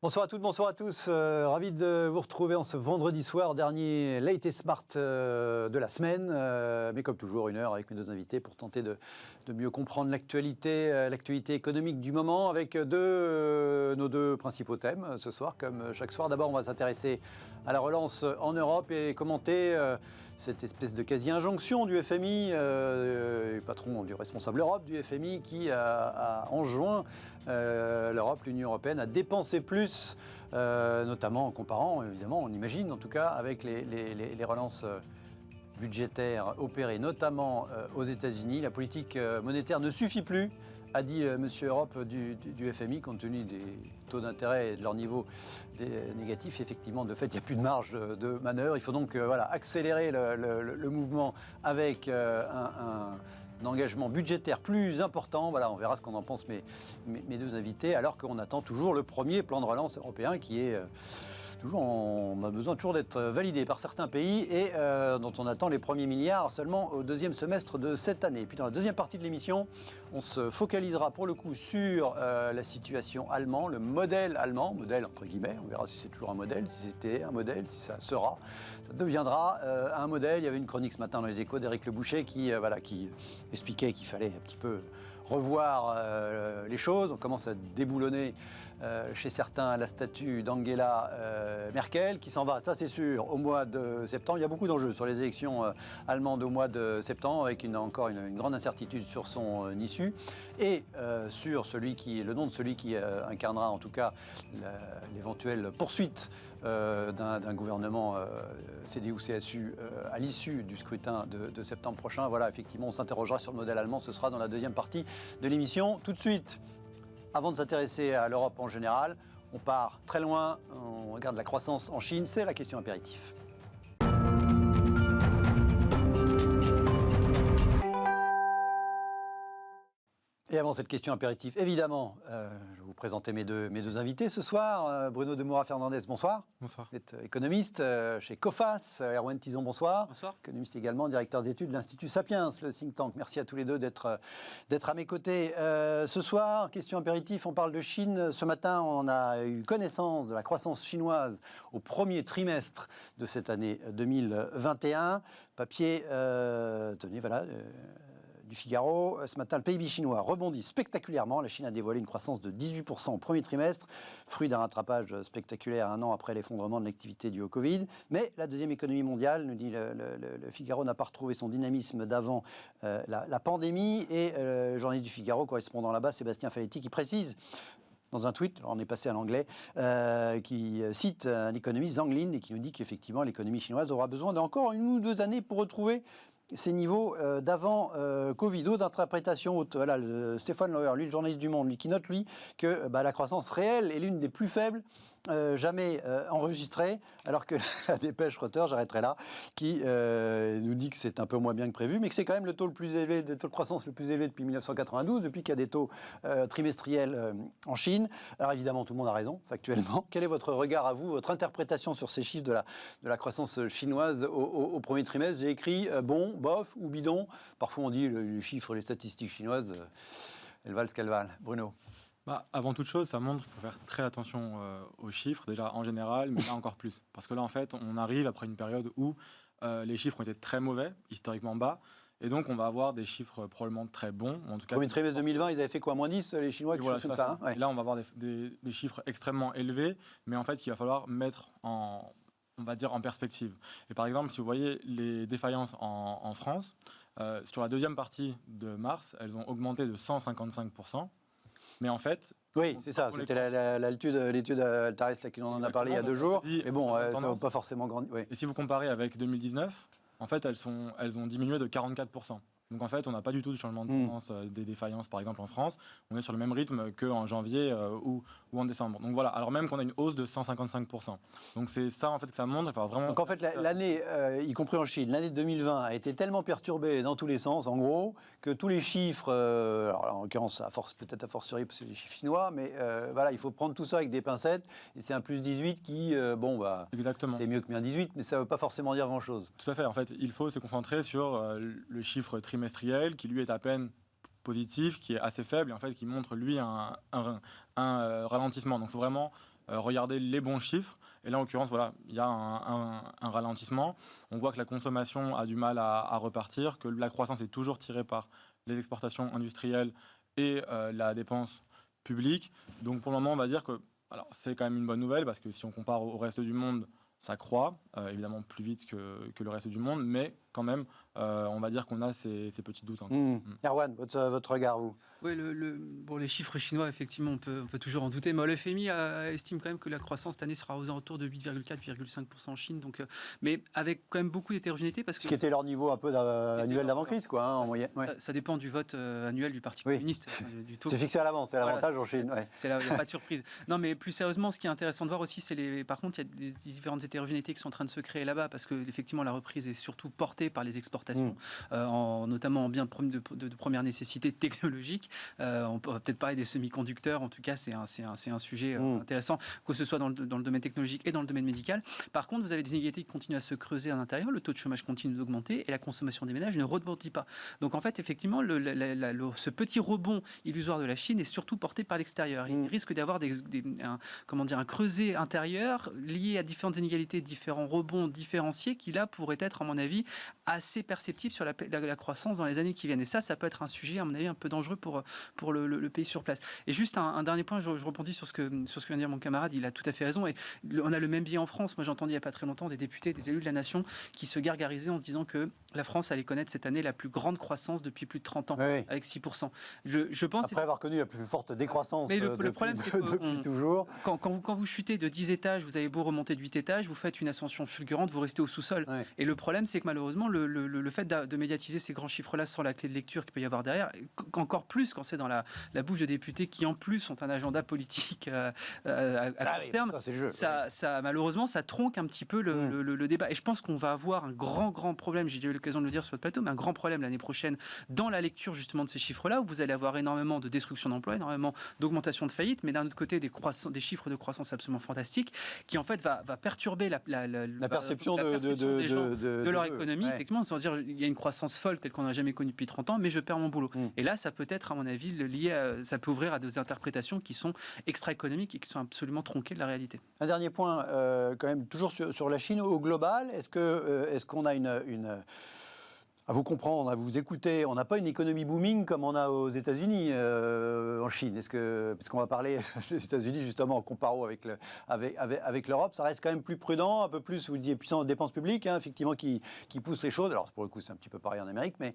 Bonsoir à toutes, bonsoir à tous. Ravi de vous retrouver en ce vendredi soir, dernier Late et Smart de la semaine. Mais comme toujours, une heure avec mes deux invités pour tenter de mieux comprendre l'actualité économique du moment avec nos deux principaux thèmes ce soir, comme chaque soir. D'abord, on va s'intéresser à la relance en Europe et commenter cette espèce de quasi-injonction du FMI, patron du responsable Europe du FMI, qui a enjoint l'Europe, l'Union européenne, à dépenser plus, notamment en comparant, évidemment, on imagine en tout cas, avec les relances budgétaires opérées, notamment aux États-Unis. La politique monétaire ne suffit plus, a dit Monsieur Europe du FMI, compte tenu des taux d'intérêt et de leur niveau négatif. Effectivement, de fait, il n'y a plus de marge de manœuvre. Il faut donc accélérer le mouvement avec un engagement budgétaire plus important. Voilà, on verra ce qu'en pensent mes deux invités, alors qu'on attend toujours le premier plan de relance européen qui est on a besoin toujours d'être validé par certains pays et dont on attend les premiers milliards seulement au deuxième semestre de cette année. Et puis dans la deuxième partie de l'émission, on se focalisera pour le coup sur la situation allemande, le modèle allemand, modèle entre guillemets, on verra si c'est toujours un modèle, si c'était un modèle, si ça sera, ça deviendra un modèle. Il y avait une chronique ce matin dans les Échos d'Éric Le Boucher qui expliquait qu'il fallait un petit peu revoir les choses. On commence à déboulonner chez certains la statue d'Angela Merkel qui s'en va, ça c'est sûr, au mois de septembre. Il y a beaucoup d'enjeux sur les élections allemandes au mois de septembre, avec encore une grande incertitude sur son issue et sur le nom de celui qui incarnera en tout cas l'éventuelle poursuite d'un gouvernement CDU-CSU à l'issue du scrutin de septembre prochain. Voilà, effectivement, on s'interrogera sur le modèle allemand. Ce sera dans la deuxième partie de l'émission. Tout de suite, avant de s'intéresser à l'Europe en général, on part très loin, on regarde la croissance en Chine, c'est la question impérative. Et avant cette question impérative, évidemment, je vais vous présenter mes deux invités ce soir. Bruno Demoura-Fernandez, bonsoir. Bonsoir. Vous êtes économiste chez COFAS. Erwan Tison, bonsoir. Bonsoir. Économiste également, directeur d'études de l'Institut Sapiens, le think tank. Merci à tous les deux d'être à mes côtés. Ce soir, question impérative, on parle de Chine. Ce matin, on a eu connaissance de la croissance chinoise au premier trimestre de cette année 2021. Papier, tenez, voilà... du Figaro. Ce matin, le PIB chinois rebondit spectaculairement. La Chine a dévoilé une croissance de 18% au premier trimestre, fruit d'un rattrapage spectaculaire un an après l'effondrement de l'activité due au Covid. Mais la deuxième économie mondiale, nous dit le Figaro, n'a pas retrouvé son dynamisme d'avant la pandémie. Et le journaliste du Figaro, correspondant là-bas, Sébastien Faletti, qui précise dans un tweet, on est passé à l'anglais, qui cite un économiste, Zhang Lin, et qui nous dit qu'effectivement l'économie chinoise aura besoin d'encore 1 ou 2 années pour retrouver ces niveaux d'avant Covid. D'interprétation haute. Voilà, Stéphane Lauer, lui, le journaliste du Monde, lui, qui note, lui, que la croissance réelle est l'une des plus faibles jamais enregistrée, alors que la dépêche Reuters, j'arrêterai là, qui nous dit que c'est un peu moins bien que prévu, mais que c'est quand même le taux de croissance le plus élevé depuis 1992, depuis qu'il y a des taux trimestriels en Chine. Alors évidemment, tout le monde a raison, factuellement. Quel est votre regard à vous, votre interprétation sur ces chiffres de la croissance chinoise au premier trimestre? J'ai écrit bon, bof ou bidon. Parfois on dit les chiffres, les statistiques chinoises, elles valent ce qu'elles valent. Bruno. Avant toute chose, ça montre qu'il faut faire très attention aux chiffres, déjà en général, mais là encore plus. Parce que là, en fait, on arrive après une période où les chiffres ont été très mauvais, historiquement bas, et donc on va avoir des chiffres probablement très bons. En tout cas, premier trimestre 2020, ils avaient fait quoi, moins 10, les Chinois, quelque chose comme ça, hein, ouais. Et là, on va avoir des chiffres extrêmement élevés, mais en fait, qu'il va falloir mettre en perspective. Et par exemple, si vous voyez les défaillances en France, sur la deuxième partie de mars, elles ont augmenté de 155%. Mais en fait... Oui, c'est ça. C'était l'étude Altares qui on en a parlé il y a 2 jours. Mais bon, ça ne va pas forcément grandir. Oui. Et si vous comparez avec 2019, en fait, elles ont diminué de 44%. Donc en fait, on n'a pas du tout de changement de tendance des défaillances, par exemple en France. On est sur le même rythme qu'en janvier ou en décembre. Donc voilà, alors même qu'on a une hausse de 155%. Donc c'est ça en fait que ça montre. Vraiment... Donc en fait, l'année, y compris en Chine, l'année 2020 a été tellement perturbée dans tous les sens, en gros, que tous les chiffres, alors en l'occurrence, peut-être à fortiori parce que c'est les chiffres chinois, mais voilà, il faut prendre tout ça avec des pincettes. Et c'est un plus 18 qui, exactement. C'est mieux que bien 18, mais ça ne veut pas forcément dire grand-chose. Tout à fait. En fait, il faut se concentrer sur le chiffre trimestriel qui lui est à peine positif, qui est assez faible et en fait qui montre lui un ralentissement. Donc il faut vraiment regarder les bons chiffres. Et là, en l'occurrence, voilà, il y a un ralentissement. On voit que la consommation a du mal à repartir, que la croissance est toujours tirée par les exportations industrielles et la dépense publique. Donc pour le moment, on va dire que alors, c'est quand même une bonne nouvelle, parce que si on compare au reste du monde, ça croît, évidemment plus vite que le reste du monde, mais quand même, on va dire qu'on a ces petits doutes encore. Erwan, votre regard, vous? Oui, bon, les chiffres chinois, effectivement, on peut toujours en douter. Mais le FMI estime quand même que la croissance cette année sera aux alentours de 8,4-8,5% en Chine. Donc, mais avec quand même beaucoup d'hétérogénéité. Parce que Ce qui était leur niveau un peu annuel d'avant-crise, quoi, en moyenne. Ça dépend du vote annuel du Parti communiste. Du taux. C'est fixé à l'avance, c'est l'avantage en Chine. Il n'y a pas de surprise. Non, mais plus sérieusement, ce qui est intéressant de voir aussi, c'est par contre, il y a des différentes hétérogénéités qui sont en train de se créer là-bas, parce que effectivement, la reprise est surtout portée par les exportations, notamment en biens de première nécessité technologique. On peut peut-être parler des semi-conducteurs. En tout cas, c'est un sujet intéressant, que ce soit dans le domaine technologique et dans le domaine médical. Par contre, vous avez des inégalités qui continuent à se creuser à l'intérieur. Le taux de chômage continue d'augmenter et la consommation des ménages ne rebondit pas. Donc, en fait, effectivement, ce petit rebond illusoire de la Chine est surtout porté par l'extérieur. Il risque d'avoir un creuset intérieur lié à différentes inégalités, différents rebonds différenciés qui, là, pourraient être, à mon avis, assez perceptibles sur la croissance dans les années qui viennent. Et ça peut être un sujet, à mon avis, un peu dangereux pour le pays sur place. Et juste un dernier point, je rebondis sur ce que vient de dire mon camarade, il a tout à fait raison. Et on a le même biais en France. Moi, j'ai entendu il n'y a pas très longtemps des députés, des élus de la nation qui se gargarisaient en se disant que la France allait connaître cette année la plus grande croissance depuis plus de 30 ans, avec 6%. Je pense après avoir connu la plus forte décroissance le problème, c'est que depuis toujours. Quand vous chutez de 10 étages, vous avez beau remonter de 8 étages, vous faites une ascension fulgurante, vous restez au sous-sol. Et le problème, c'est que malheureusement, le fait de médiatiser ces grands chiffres-là sans la clé de lecture qu'il peut y avoir derrière, encore plus quand c'est dans la bouche de députés qui, en plus, ont un agenda politique à court terme, malheureusement, ça tronque un petit peu le débat. Et je pense qu'on va avoir un grand problème, j'ai eu l'occasion de le dire sur le plateau, mais un grand problème l'année prochaine dans la lecture justement de ces chiffres-là, où vous allez avoir énormément de destruction d'emplois, énormément d'augmentation de faillites, mais d'un autre côté, des chiffres de croissance absolument fantastiques, qui en fait va perturber la perception des gens de leur économie, effectivement, sans dire il y a une croissance folle telle qu'on n'a jamais connue depuis 30 ans, mais je perds mon boulot. Et là, ça peut être, à mon avis, ça peut ouvrir à des interprétations qui sont extra-économiques et qui sont absolument tronquées de la réalité. Un dernier point, quand même, toujours sur la Chine, au global, est-ce qu'on a à vous comprendre, à vous écouter, on n'a pas une économie booming comme on a aux États-Unis, en Chine. Puisqu'on va parler des États-Unis justement en comparo avec l'Europe, ça reste quand même plus prudent, un peu plus, vous disiez, puissant en dépenses publiques, effectivement, qui pousse les choses. Alors pour le coup, c'est un petit peu pareil en Amérique, mais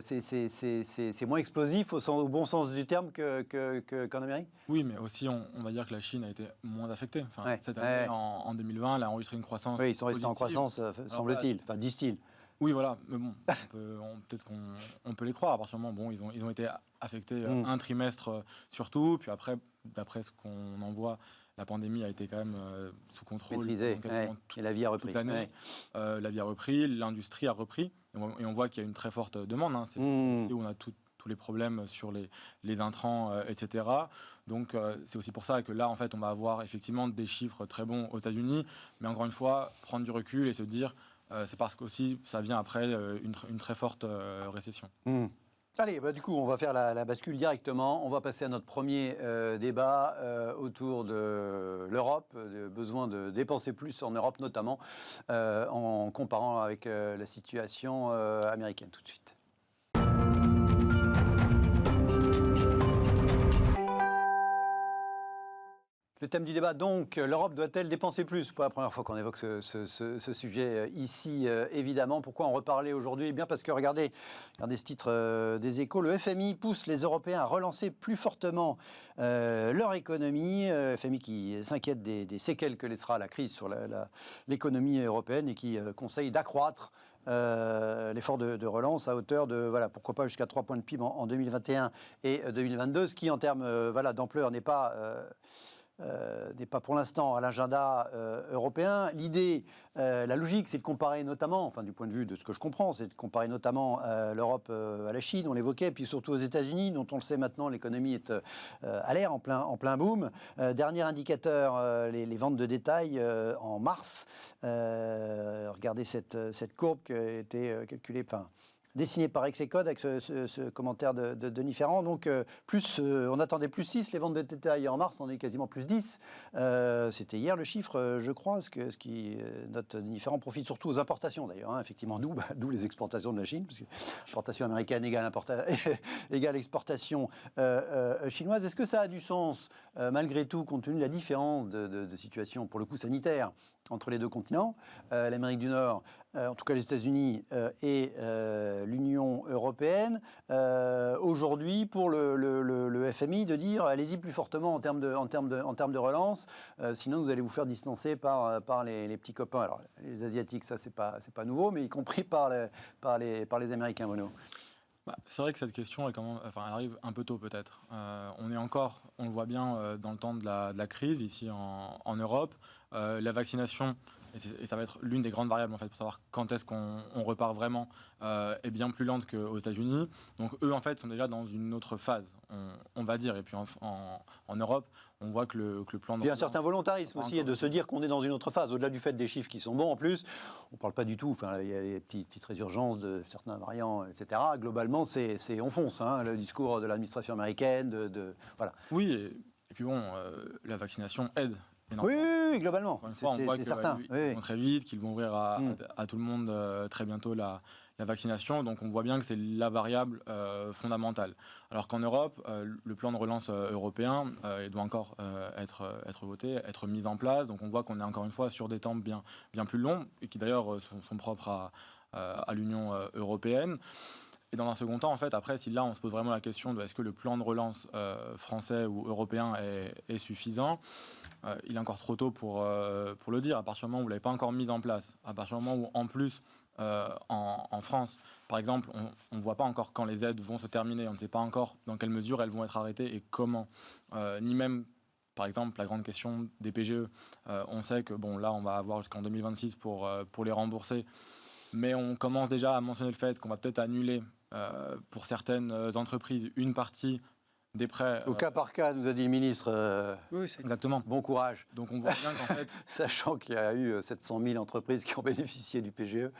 c'est moins explosif au bon sens du terme qu'en Amérique. Oui, mais aussi, on va dire que la Chine a été moins affectée. Cette année, en 2020, elle a enregistré une croissance. Oui, ils sont restés en croissance, semble-t-il, enfin disent-ils. Oui, voilà, mais bon, peut-être qu'on peut les croire. À partir du moment, ils ont été affectés un trimestre surtout, puis après, d'après ce qu'on en voit, la pandémie a été quand même sous contrôle. Maîtrisée, et la vie a repris. Toute l'année. La vie a repris, l'industrie a repris, et on voit qu'il y a une très forte demande. C'est où on a tous les problèmes sur les intrants, etc. Donc c'est aussi pour ça que là, en fait, on va avoir effectivement des chiffres très bons aux États-Unis, mais encore une fois, prendre du recul et se dire... c'est parce qu'aussi, ça vient après une très forte récession. Allez, du coup, on va faire la bascule directement. On va passer à notre premier débat autour de l'Europe, le besoin de dépenser plus en Europe notamment, en comparant avec la situation américaine tout de suite. Le thème du débat, donc, l'Europe doit-elle dépenser plus? C'est pas la première fois qu'on évoque ce sujet ici, évidemment. Pourquoi en reparler aujourd'hui? Eh bien parce que, regardez ce titre des Échos, le FMI pousse les Européens à relancer plus fortement leur économie. FMI qui s'inquiète des séquelles que laissera la crise sur l'économie européenne et qui conseille d'accroître l'effort de relance à hauteur de, pourquoi pas jusqu'à 3 points de PIB en 2021 et 2022, ce qui, en termes d'ampleur, n'est pas pour l'instant à l'agenda européen. L'idée, la logique, c'est de comparer notamment, enfin du point de vue de ce que je comprends, c'est de comparer notamment l'Europe à la Chine, on l'évoquait, puis surtout aux États-Unis, dont on le sait maintenant, l'économie est à l'air, en plein boom. Dernier indicateur, les ventes de détail en mars. Regardez cette courbe qui a été calculée, dessiné par Execode avec ce commentaire de Denis Ferrand. Donc, on attendait plus 6, les ventes de détail en mars, on est quasiment plus 10. C'était hier le chiffre, je crois, ce qui note Denis Ferrand profite surtout aux importations d'ailleurs, effectivement, d'où les exportations de la Chine, parce que l'exportation américaine égale exportation chinoise. Est-ce que ça a du sens, malgré tout, compte tenu de la différence de situation, pour le coup sanitaire, entre les deux continents, l'Amérique du Nord, en tout cas les États-Unis et l'Union européenne, aujourd'hui pour le FMI de dire allez-y plus fortement en termes de relance, sinon vous allez vous faire distancer par les petits copains. Alors les Asiatiques, ça c'est pas nouveau, mais y compris par les Américains, Bruno. C'est vrai que cette question, elle arrive un peu tôt peut-être. On le voit bien dans le temps de la crise ici en Europe. La vaccination, et ça va être l'une des grandes variables en fait, pour savoir quand est-ce qu'on repart vraiment, est bien plus lente qu'aux États-Unis. Donc eux en fait sont déjà dans une autre phase, on va dire. Et puis en Europe, on voit que le plan de... Il y a un certain volontarisme aussi, et de se dire qu'on est dans une autre phase, au-delà du fait des chiffres qui sont bons en plus. On ne parle pas du tout, il y a des petites résurgences de certains variants, etc. Globalement, on fonce, le discours de l'administration américaine, voilà. Oui, et puis bon, la vaccination aide. Oui, globalement. Encore une fois, on voit qu'ils vont très vite, qu'ils vont ouvrir à tout le monde très bientôt la vaccination. Donc on voit bien que c'est la variable fondamentale. Alors qu'en Europe, le plan de relance européen il doit encore être voté, être mis en place. Donc on voit qu'on est encore une fois sur des temps bien plus longs, et qui d'ailleurs sont propres à l'Union européenne. Et dans un second temps, en fait, après, si là on se pose vraiment la question de est-ce que le plan de relance français ou européen est suffisant, il est encore trop tôt pour le dire. À partir du moment où vous ne l'avez pas encore mis en place, à partir du moment où, en plus, en France, par exemple, on ne voit pas encore quand les aides vont se terminer, on ne sait pas encore dans quelle mesure elles vont être arrêtées et comment, ni même, par exemple, la grande question des PGE. On sait que, là, on va avoir jusqu'en 2026 pour les rembourser, mais on commence déjà à mentionner le fait qu'on va peut-être annuler pour certaines entreprises une partie des prêts. Au cas par cas, nous a dit le ministre. Oui, c'est exactement. Bon courage. Donc on voit bien qu'en fait... Sachant qu'il y a eu 700 000 entreprises qui ont bénéficié du PGE,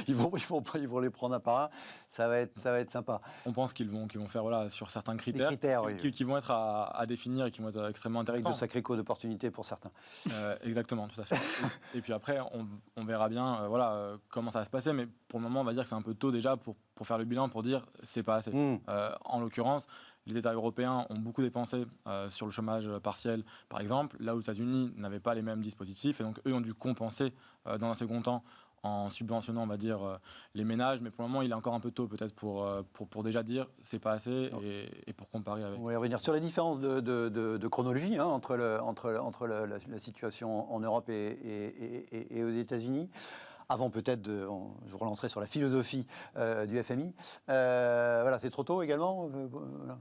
ils vont les prendre un par un, ça va être sympa. On pense qu'ils vont faire sur certains critères, qui vont être à définir et qui vont être extrêmement intéressants. Avec de sacrés coûts d'opportunité pour certains. Exactement, tout à fait. Et puis après, on verra bien comment ça va se passer, mais pour le moment, on va dire que c'est un peu tôt déjà pour faire le bilan, pour dire c'est pas assez. En l'occurrence, les États européens ont beaucoup dépensé sur le chômage partiel, par exemple, là où les États-Unis n'avaient pas les mêmes dispositifs, et donc eux ont dû compenser dans un second temps en subventionnant, on va dire, les ménages. Mais pour le moment, il est encore un peu tôt peut-être pour déjà dire c'est pas assez et pour comparer avec. On va y revenir sur les différences de chronologie entre la situation en Europe et aux États-Unis. Avant peut-être, je vous relancerai sur la philosophie du FMI. C'est trop tôt également voilà.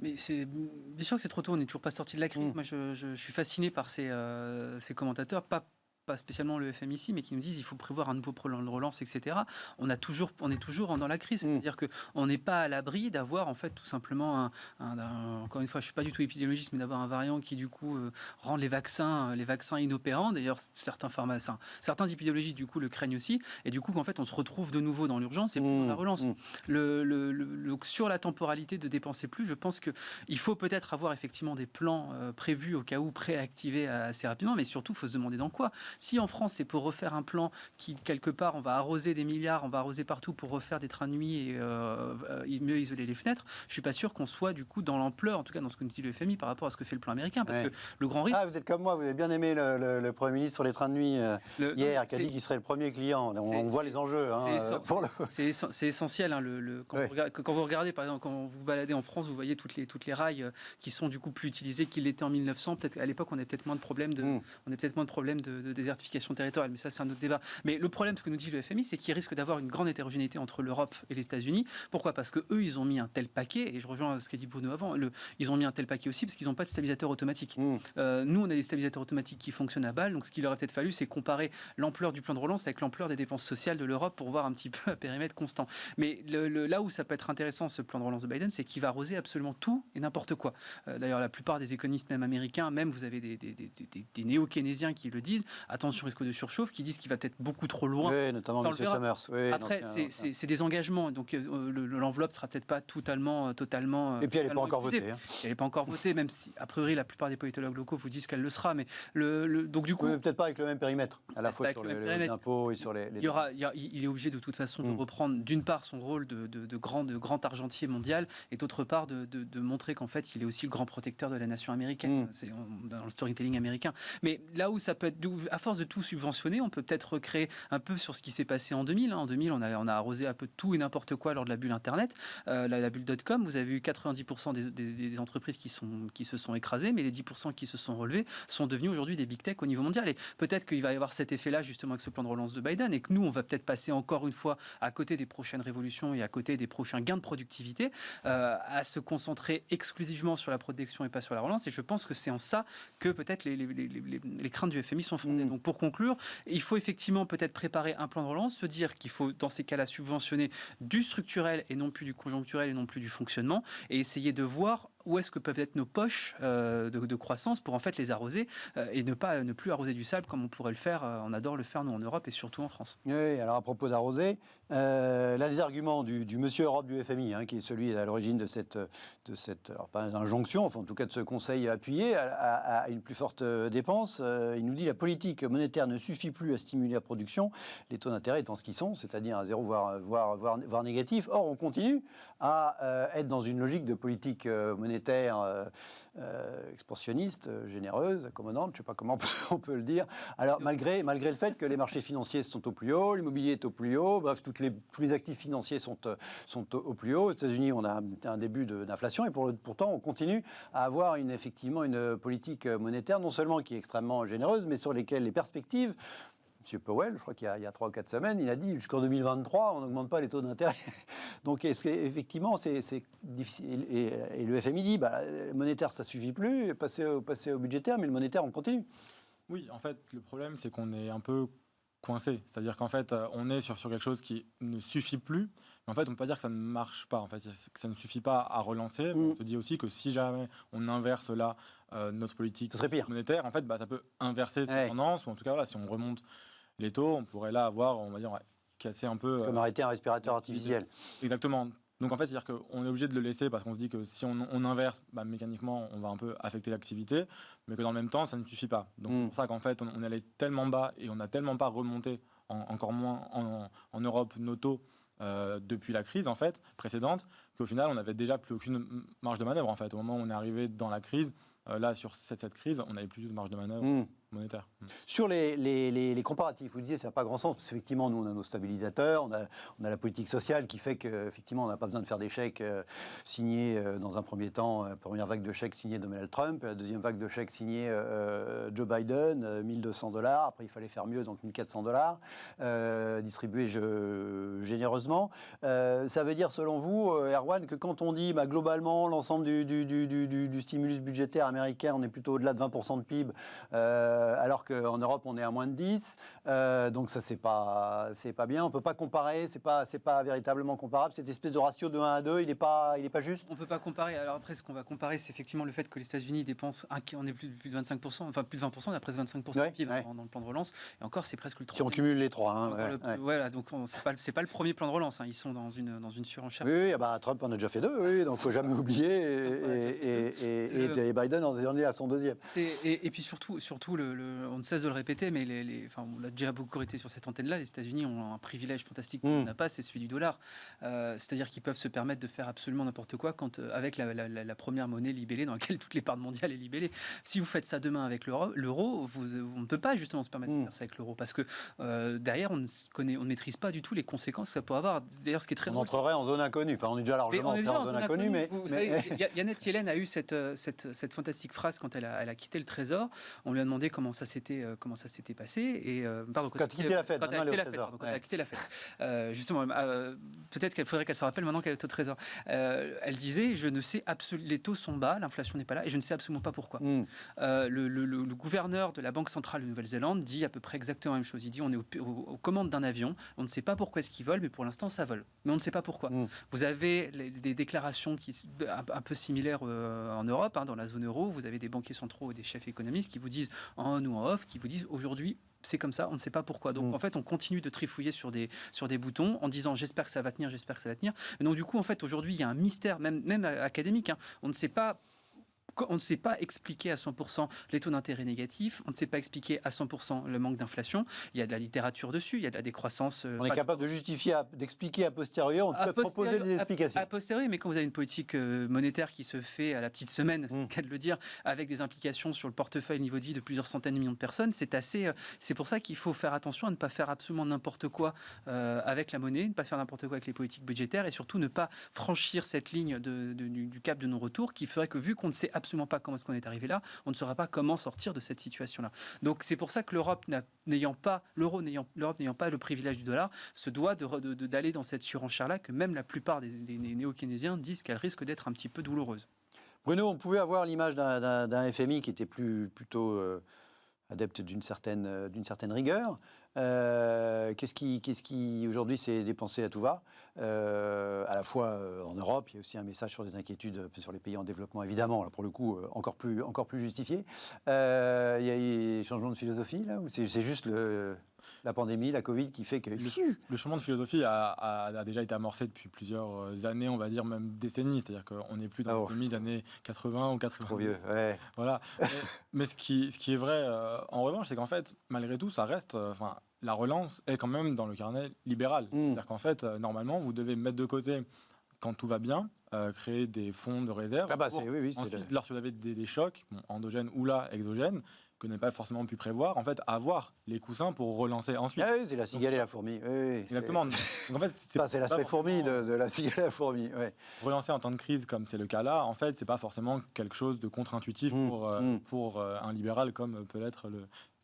Mais c'est bien sûr que c'est trop tôt, on n'est toujours pas sorti de la crise. Moi, je suis fasciné par ces commentateurs, pas spécialement le FMI ici, mais qui nous disent qu'il faut prévoir un nouveau plan de relance, etc. On est toujours dans la crise, c'est-à-dire qu'on n'est pas à l'abri d'avoir en fait tout simplement encore une fois, je suis pas du tout épidémiologiste, mais d'avoir un variant qui du coup rend les vaccins inopérants. D'ailleurs, certains épidémiologistes du coup le craignent aussi, et du coup qu'en fait on se retrouve de nouveau dans l'urgence et pour la relance. Sur la temporalité de dépenser plus, je pense qu'il faut peut-être avoir effectivement des plans prévus au cas où préactivés assez rapidement, mais surtout il faut se demander dans quoi. Si en France, c'est pour refaire un plan qui, quelque part, on va arroser des milliards, on va arroser partout pour refaire des trains de nuit et mieux isoler les fenêtres, je ne suis pas sûr qu'on soit du coup dans l'ampleur, en tout cas dans ce que nous dit le FMI par rapport à ce que fait le plan américain. Parce que le grand risque... vous êtes comme moi, vous avez bien aimé le Premier ministre sur les trains de nuit hier, qui a dit qu'il serait le premier client. On voit les enjeux. C'est essentiel. Quand vous regardez, par exemple, quand vous vous baladez en France, vous voyez toutes les rails qui sont du coup plus utilisées qu'ils l'étaient en 1900. Peut-être qu'à l'époque, on a peut-être moins de problèmes de désertification territoriale, mais ça c'est un autre débat. Mais le problème, ce que nous dit le FMI, c'est qu'il risque d'avoir une grande hétérogénéité entre l'Europe et les États-Unis. Pourquoi ? Parce que eux, ils ont mis un tel paquet, et je rejoins ce qu'a dit Bruno avant, ils ont mis un tel paquet aussi parce qu'ils n'ont pas de stabilisateur automatique. Nous, on a des stabilisateurs automatiques qui fonctionnent à balle, donc ce qu'il aurait peut-être fallu, c'est comparer l'ampleur du plan de relance avec l'ampleur des dépenses sociales de l'Europe pour voir un petit peu à périmètre constant. Mais là où ça peut être intéressant, ce plan de relance de Biden, c'est qu'il va arroser absolument tout et n'importe quoi. D'ailleurs, la plupart des économistes, même américains, même vous avez des néo-keynésiens qui le disent, attention risque de surchauffe, qui disent qu'il va peut-être beaucoup trop loin. Oui, notamment M. Summers. Oui, après, c'est des engagements, donc l'enveloppe ne sera peut-être pas totalement. Et puis elle n'est pas encore votée. Elle n'est pas encore votée, même si, a priori, la plupart des politologues locaux vous disent qu'elle le sera. Mais donc du coup, peut-être pas avec le même périmètre, à la fois sur les impôts et sur les. Il est obligé de toute façon de reprendre d'une part son rôle de grand argentier mondial et d'autre part de montrer qu'en fait il est aussi le grand protecteur de la nation américaine. C'est dans le storytelling américain. Mais là où ça peut être, à force de tout subventionner, on peut peut-être recréer un peu sur ce qui s'est passé en 2000. En 2000, on a arrosé un peu tout et n'importe quoi lors de la bulle Internet, la bulle .com. Vous avez eu 90% des entreprises qui se sont écrasées, mais les 10% qui se sont relevés sont devenus aujourd'hui des big tech au niveau mondial. Et peut-être qu'il va y avoir cet effet-là justement avec ce plan de relance de Biden et que nous, on va peut-être passer encore une fois à côté des prochaines révolutions et à côté des prochains gains de productivité, à se concentrer exclusivement sur la protection et pas sur la relance. Et je pense que c'est en ça que peut-être les craintes du FMI sont fondées. Donc pour conclure, il faut effectivement peut-être préparer un plan de relance, se dire qu'il faut dans ces cas-là subventionner du structurel et non plus du conjoncturel et non plus du fonctionnement, et essayer de voir où est-ce que peuvent être nos poches de croissance pour en fait les arroser et ne plus arroser du sable comme on pourrait le faire. On adore le faire nous en Europe et surtout en France. Oui, alors à propos d'arroser, là les arguments du monsieur Europe du FMI, qui est celui à l'origine de cette alors pas injonction, enfin en tout cas de ce conseil appuyé à une plus forte dépense, il nous dit la politique monétaire ne suffit plus à stimuler la production, les taux d'intérêt étant ce qu'ils sont, c'est-à-dire à zéro voire négatif. Or on continue à être dans une logique de politique monétaire expansionniste, généreuse, accommodante, je ne sais pas comment on peut le dire. Alors malgré le fait que les marchés financiers sont au plus haut, l'immobilier est au plus haut, bref, tous les actifs financiers sont au plus haut. Aux États-Unis, on a un début d'inflation et pourtant on continue à avoir effectivement une politique monétaire non seulement qui est extrêmement généreuse, mais sur lesquelles les perspectives. M. Powell, je crois qu'il y a 3 ou 4 semaines, il a dit jusqu'en 2023, on n'augmente pas les taux d'intérêt. Donc effectivement, c'est difficile. Et le FMI dit, le monétaire, ça ne suffit plus, passer au budgétaire, mais le monétaire, on continue. Oui, en fait, le problème, c'est qu'on est un peu coincé. C'est-à-dire qu'en fait, on est sur quelque chose qui ne suffit plus. Mais en fait, on ne peut pas dire que ça ne marche pas. En fait, que ça ne suffit pas à relancer. On se dit aussi que si jamais on inverse là notre politique monétaire, en fait, ça peut inverser cette tendance. Ou en tout cas, si on remonte les taux, on pourrait là avoir, on va dire, casser un peu... Comme arrêter un respirateur artificiel. Exactement. Donc en fait, c'est-à-dire qu'on est obligé de le laisser parce qu'on se dit que si on inverse, mécaniquement, on va un peu affecter l'activité, mais que dans le même temps, ça ne suffit pas. Donc c'est pour ça qu'en fait, on allait tellement bas et on n'a tellement pas remonté, encore moins en Europe, nos taux depuis la crise en fait, précédente, qu'au final, on n'avait déjà plus aucune marge de manœuvre en fait. Au moment où on est arrivé dans la crise, là, sur cette crise, on n'avait plus de marge de manœuvre monétaire. Sur les comparatifs, vous disiez, ça n'a pas grand sens, parce qu'effectivement, nous, on a nos stabilisateurs, on a la politique sociale qui fait qu'effectivement, on n'a pas besoin de faire des chèques signés dans un premier temps, première vague de chèques signés Donald Trump, la deuxième vague de chèques signés Joe Biden, $1 200, après il fallait faire mieux, donc $1 400, distribués généreusement. Ça veut dire, selon vous, Erwan, que quand on dit globalement, l'ensemble du stimulus budgétaire américain, on est plutôt au-delà de 20% de PIB, alors qu'en Europe, on est à moins de 10. Donc ça, c'est pas bien. On ne peut pas comparer. C'est pas véritablement comparable. Cette espèce de ratio de 1 à 2, il n'est pas juste. On ne peut pas comparer. Alors après, ce qu'on va comparer, c'est effectivement le fait que les États-Unis dépensent, on est plus de 25%, enfin plus de 20%, on a presque 25% de PIB dans le plan de relance. Et encore, c'est presque le 3. Si on cumule les trois. Voilà, donc c'est pas le premier plan de relance. Ils sont dans une surenchère. Oui, Trump en a déjà fait 2. Oui, donc il ne faut jamais oublier. Et Biden en est à son deuxième. Et puis surtout on ne cesse de le répéter, mais on l'a déjà beaucoup répété sur cette antenne-là, les États-Unis ont un privilège fantastique qu'on n'a pas, c'est celui du dollar. C'est-à-dire qu'ils peuvent se permettre de faire absolument n'importe quoi avec la première monnaie libellée dans laquelle toute l'épargne mondiale est libellée. Si vous faites ça demain avec l'euro, on ne peut pas justement se permettre de faire ça avec l'euro, parce que derrière, on ne maîtrise pas du tout les conséquences que ça peut avoir. D'ailleurs, ce qui est très drôle, entrerait en zone inconnue. Enfin, on est déjà largement en zone inconnue. Mais vous savez, Janet Yellen a eu cette fantastique phrase quand elle a quitté le Trésor. On lui a demandé comment ça s'était passé et quand elle a quitté la Fed, quand elle a quitté la Fed. Justement, peut-être qu'il faudrait qu'elle se rappelle maintenant qu'elle est au Trésor. Elle disait, je ne sais absolument, les taux sont bas, l'inflation n'est pas là et je ne sais absolument pas pourquoi. Le gouverneur de la Banque centrale de Nouvelle-Zélande dit à peu près exactement la même chose. Il dit, on est aux commandes d'un avion, on ne sait pas pourquoi est-ce qu'ils volent, mais pour l'instant ça vole, mais on ne sait pas pourquoi. Vous avez des déclarations un peu similaires en Europe, dans la zone euro. Vous avez des banquiers centraux et des chefs économistes qui vous disent en on ou en off, qui vous disent aujourd'hui c'est comme ça, on ne sait pas pourquoi. Donc en fait, on continue de trifouiller sur des boutons en disant j'espère que ça va tenir, j'espère que ça va tenir. Et donc du coup, en fait, aujourd'hui, il y a un mystère, même académique. Hein. On ne sait pas expliquer à 100% les taux d'intérêt négatifs, on ne sait pas expliquer à 100% le manque d'inflation. Il y a de la littérature dessus, il y a de la décroissance. On est capable de justifier, d'expliquer a posteriori, on peut proposer des explications. A posteriori, mais quand vous avez une politique monétaire qui se fait à la petite semaine, c'est le cas de le dire, avec des implications sur le portefeuille niveau de vie de plusieurs centaines de millions de personnes, c'est pour ça qu'il faut faire attention à ne pas faire absolument n'importe quoi avec la monnaie, ne pas faire n'importe quoi avec les politiques budgétaires et surtout ne pas franchir cette ligne du cap de non-retour qui ferait que, vu qu'on ne sait absolument pas comment est-ce qu'on est arrivé là, on ne saura pas comment sortir de cette situation-là. Donc c'est pour ça que l'Europe n'ayant pas le privilège du dollar, se doit d'aller dans cette surenchère-là que même la plupart des néo-keynésiens disent qu'elle risque d'être un petit peu douloureuse. Bruno, on pouvait avoir l'image d'un FMI qui était plutôt adepte d'une certaine rigueur. Qu'est-ce qui aujourd'hui s'est dépensé à tout va, à la fois en Europe, il y a aussi un message sur des inquiétudes sur les pays en développement, évidemment, là, pour le coup, encore plus justifié. Il y a eu changement de philosophie, là, ou c'est juste la pandémie, la Covid qui fait que... Le changement de philosophie a déjà été amorcé depuis plusieurs années, on va dire même décennies. C'est-à-dire qu'on n'est plus dans les années 80 ou 90. Trop vieux, ouais. Voilà. mais ce qui est vrai, en revanche, c'est qu'en fait, malgré tout, ça reste... la relance est quand même dans le carnet libéral. C'est-à-dire qu'en fait, normalement, vous devez mettre de côté, quand tout va bien, créer des fonds de réserve. Ensuite, lorsque vous avez des chocs, endogènes ou là, exogènes, que n'avez pas forcément pu prévoir, en fait, avoir les coussins pour relancer ensuite. Ah oui, c'est la cigale et la fourmi. Oui, exactement. Donc, en fait, c'est l'aspect fourmi de la cigale et la fourmi. Ouais. Relancer en temps de crise, comme c'est le cas là, en fait, c'est pas forcément quelque chose de contre-intuitif pour un libéral comme peut l'être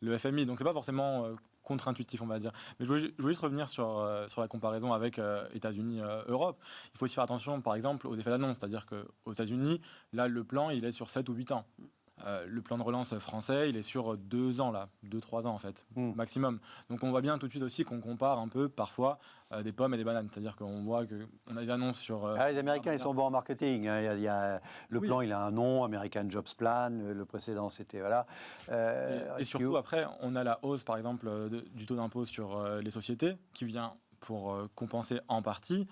le FMI. Donc, c'est pas forcément contre-intuitif, on va dire. Mais je voulais juste revenir sur la comparaison avec États-Unis-Europe. Il faut aussi faire attention, par exemple, aux effets d'annonce. C'est-à-dire qu'aux États-Unis, là, le plan, il est sur 7 ou 8 ans. Le plan de relance français, il est sur 2 ans, 2-3 ans en fait, maximum. Donc on voit bien tout de suite aussi qu'on compare un peu parfois des pommes et des bananes. C'est-à-dire qu'on voit qu'on a des annonces sur... les Américains, ils sont bons en marketing. Hein. Le plan, il a un nom, American Jobs Plan. Le précédent, c'était... Voilà. Et surtout, après, on a la hausse, par exemple, du taux d'impôt sur les sociétés qui vient pour compenser en partie.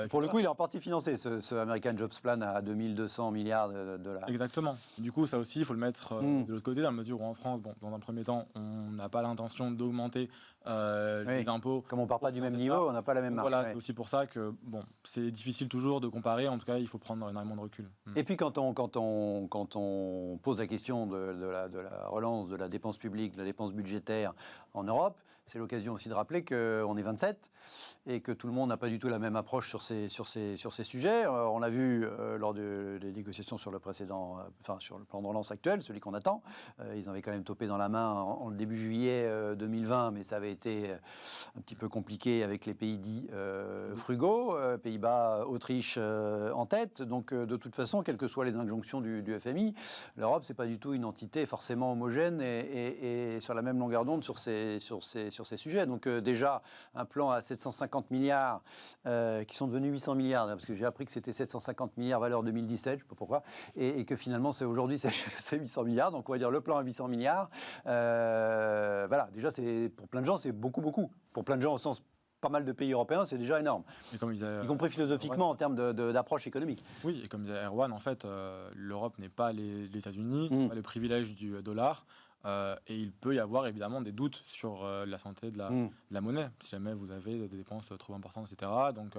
Pour le coup, il est en partie financé, ce American Jobs Plan à 2200 milliards de dollars. Exactement. Du coup, ça aussi, il faut le mettre de l'autre côté, dans la mesure où en France, dans un premier temps, on n'a pas l'intention d'augmenter les impôts. Comme on ne part pas du même niveau, on n'a pas la même marge. Voilà, c'est aussi pour ça que c'est difficile toujours de comparer. En tout cas, il faut prendre énormément de recul. Et puis, quand on pose la question de la relance de la dépense publique, de la dépense budgétaire en Europe, c'est l'occasion aussi de rappeler qu'on est 27 et que tout le monde n'a pas du tout la même approche sur ces sujets. On l'a vu lors des négociations sur le précédent, sur le plan de relance actuel, celui qu'on attend. Ils avaient quand même topé dans la main en début juillet 2020, mais ça avait été un petit peu compliqué avec les pays dits frugaux, Pays-Bas, Autriche en tête. Donc de toute façon, quelles que soient les injonctions du FMI, l'Europe, c'est pas du tout une entité forcément homogène et sur la même longueur d'onde sur ces sujets. Donc déjà, un plan à 750 milliards qui sont devenus 800 milliards, parce que j'ai appris que c'était 750 milliards valeur 2017, je ne sais pas pourquoi, et que finalement, aujourd'hui, c'est 800 milliards. Donc on va dire le plan à 800 milliards. Voilà, déjà, pour plein de gens, c'est beaucoup. Pour plein de gens, au sens pas mal de pays européens, c'est déjà énorme. Et comme y compris philosophiquement en termes d'approche économique. Oui, et comme disait Erwan, en fait, l'Europe n'est pas les États-Unis, pas le privilège du dollar. Et il peut y avoir évidemment des doutes sur la santé de la monnaie, si jamais vous avez des dépenses trop importantes, etc. Donc,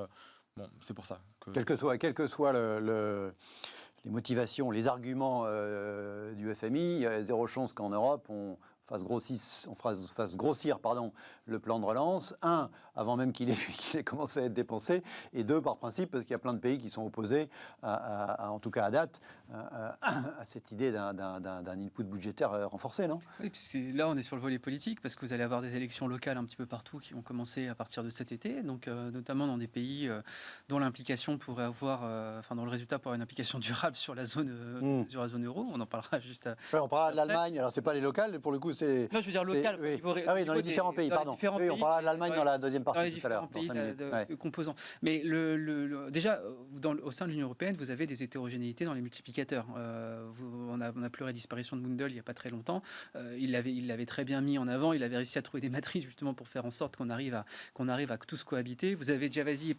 c'est pour ça. Quelles que soient les motivations, les arguments du FMI, il y a zéro chance qu'en Europe, on fasse grossir le plan de relance, avant même qu'il ait commencé à être dépensé, et 2, par principe, parce qu'il y a plein de pays qui sont opposés, en tout cas à date, à cette idée d'un input budgétaire renforcé, non ? Oui, puisque là, on est sur le volet politique, parce que vous allez avoir des élections locales un petit peu partout qui vont commencer à partir de cet été, donc notamment dans des pays dont l'implication pourrait avoir, dont le résultat pourrait avoir une implication durable sur la zone euro. On en parlera juste on parlera de l'Allemagne, alors c'est pas les locales, pour le coup, c'est... Non, je veux dire local. Oui. Au niveau Ah oui, dans les des- différents pays, dans les pardon. différents Oui, on pays, parlera de l'Allemagne ouais, dans la deuxième dans les partie tout à l'heure, différents dans pays 5 minutes. Ouais. composants. Mais déjà, au sein de l'Union européenne, vous avez des hétérogénéités dans les multiplicateurs. On a pleuré disparition de Mundell il n'y a pas très longtemps. Il l'avait très bien mis en avant. Il avait réussi à trouver des matrices justement pour faire en sorte qu'on arrive à tous cohabiter. Vous avez Giavazzi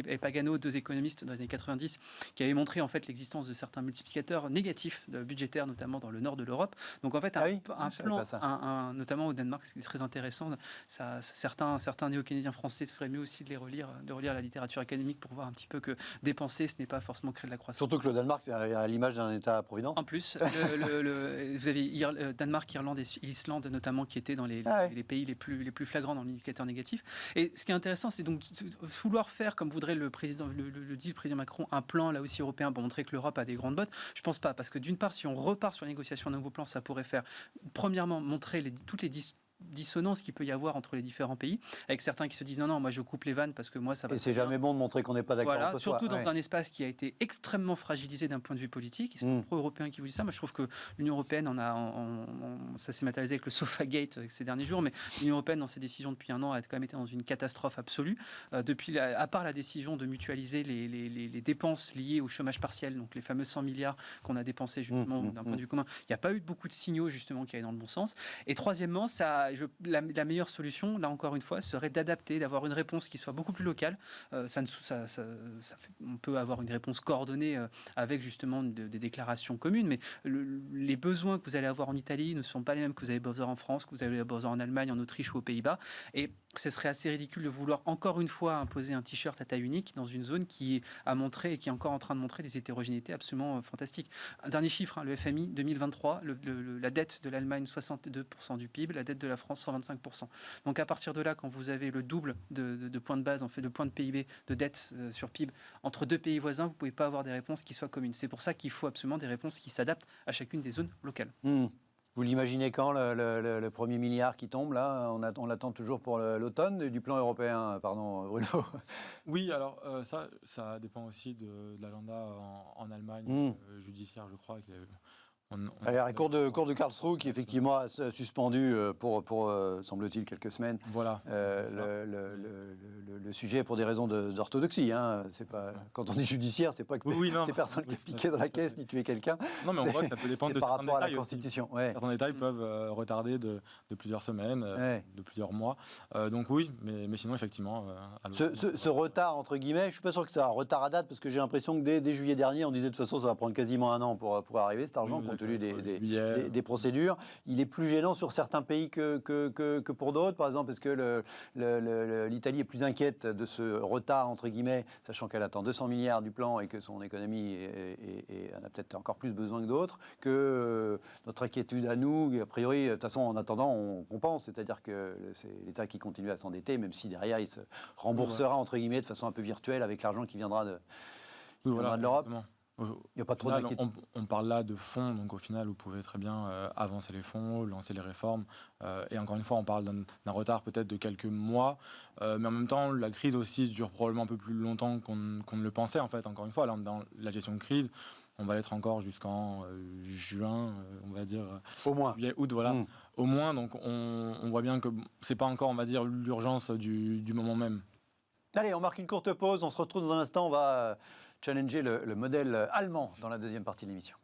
et Pagano, deux économistes dans les années 90, qui avaient montré en fait l'existence de certains multiplicateurs négatifs budgétaires, notamment dans le nord de l'Europe. Donc en fait, un plan, notamment au Danemark, ce qui est très intéressant, certains néo-keynésiens français feraient mieux aussi de relire la littérature académique pour voir un petit peu que dépenser, ce n'est pas forcément créer de la croissance. Surtout que le Danemark, c'est à l'image d'un État-providence. En plus, vous avez Danemark, Irlande et l'Islande notamment qui étaient dans les pays les plus flagrants dans l'indicateur négatif. Et ce qui est intéressant, c'est donc de vouloir faire, comme voudrait le président Macron, un plan là aussi européen pour montrer que l'Europe a des grandes bottes. Je pense pas, parce que d'une part, si on repart sur la négociation d'un nouveau plan, ça pourrait faire, premièrement, montrer toutes les dissonance qu'il peut y avoir entre les différents pays, avec certains qui se disent non, moi je coupe les vannes parce que moi ça va. Et c'est jamais bon de montrer qu'on n'est pas d'accord entre soi. Surtout dans un espace qui a été extrêmement fragilisé d'un point de vue politique. C'est les pro-européens qui vous disent ça. Moi je trouve que l'Union européenne, ça s'est matérialisé avec le Sofagate ces derniers jours, mais l'Union européenne dans ses décisions depuis un an a quand même été dans une catastrophe absolue. À part la décision de mutualiser les dépenses liées au chômage partiel, donc les fameux 100 milliards qu'on a dépensés justement d'un point de vue commun, il n'y a pas eu beaucoup de signaux justement qui allaient dans le bon sens. Et troisièmement, la meilleure solution, là encore une fois, serait d'adapter, d'avoir une réponse qui soit beaucoup plus locale. On peut avoir une réponse coordonnée avec justement des déclarations communes, mais les besoins que vous allez avoir en Italie ne sont pas les mêmes que vous avez besoin en France, que vous avez besoin en Allemagne, en Autriche ou aux Pays-Bas. Et ce serait assez ridicule de vouloir encore une fois imposer un t-shirt à taille unique dans une zone qui a montré et qui est encore en train de montrer des hétérogénéités absolument fantastiques. Un dernier chiffre, le FMI 2023, la dette de l'Allemagne 62% du PIB, la dette de la France 125%. Donc à partir de là, quand vous avez le double de points de base, en fait, de points de PIB, de dette sur PIB entre deux pays voisins, vous ne pouvez pas avoir des réponses qui soient communes. C'est pour ça qu'il faut absolument des réponses qui s'adaptent à chacune des zones locales. Vous l'imaginez quand, le premier milliard qui tombe, là? On l'attend toujours pour l'automne du plan européen, pardon, Bruno. Oui, alors ça dépend aussi de l'agenda en Allemagne judiciaire, je crois. La cour de Karlsruhe qui effectivement a suspendu pour semble-t-il, quelques semaines. Voilà. Le sujet pour des raisons d'orthodoxie. Hein. C'est pas, quand on dit judiciaire, c'est pas que ces personnes qui piquaient dans la caisse ni tuer quelqu'un. Non, mais on voit que ça peut dépendre de par rapport à la détails Constitution. Ouais. Certains détails peuvent retarder de plusieurs semaines, de plusieurs mois. Donc oui, mais sinon, effectivement... ce retard, entre guillemets, je ne suis pas sûr que c'est un retard à date, parce que j'ai l'impression que dès juillet dernier, on disait de toute façon, ça va prendre quasiment un an pour arriver, cet argent, compte tenu des procédures. Il est plus gênant sur certains pays que pour d'autres. Par exemple, est-ce que l'Italie est plus inquiète de ce retard, entre guillemets, sachant qu'elle attend 200 milliards du plan et que son économie en a peut-être encore plus besoin que d'autres, que notre inquiétude à nous, a priori, de toute façon, en attendant, on compense. C'est-à-dire que c'est l'État qui continue à s'endetter, même si derrière, il se remboursera, entre guillemets, de façon un peu virtuelle avec l'argent qui viendra de l'Europe. Il n'y a pas trop d'inquiétude. On parle là de fonds, donc au final, vous pouvez très bien avancer les fonds, lancer les réformes. Et encore une fois, on parle d'un retard peut-être de quelques mois. Mais en même temps, la crise aussi dure probablement un peu plus longtemps qu'on ne le pensait. En fait, encore une fois, là, dans la gestion de crise, on va l'être encore jusqu'en juin, on va dire. Au moins. Juillet, août, voilà. Au moins, donc on voit bien que ce n'est pas encore, on va dire, l'urgence du moment même. Allez, on marque une courte pause. On se retrouve dans un instant. On va challenger le modèle allemand dans la deuxième partie de l'émission.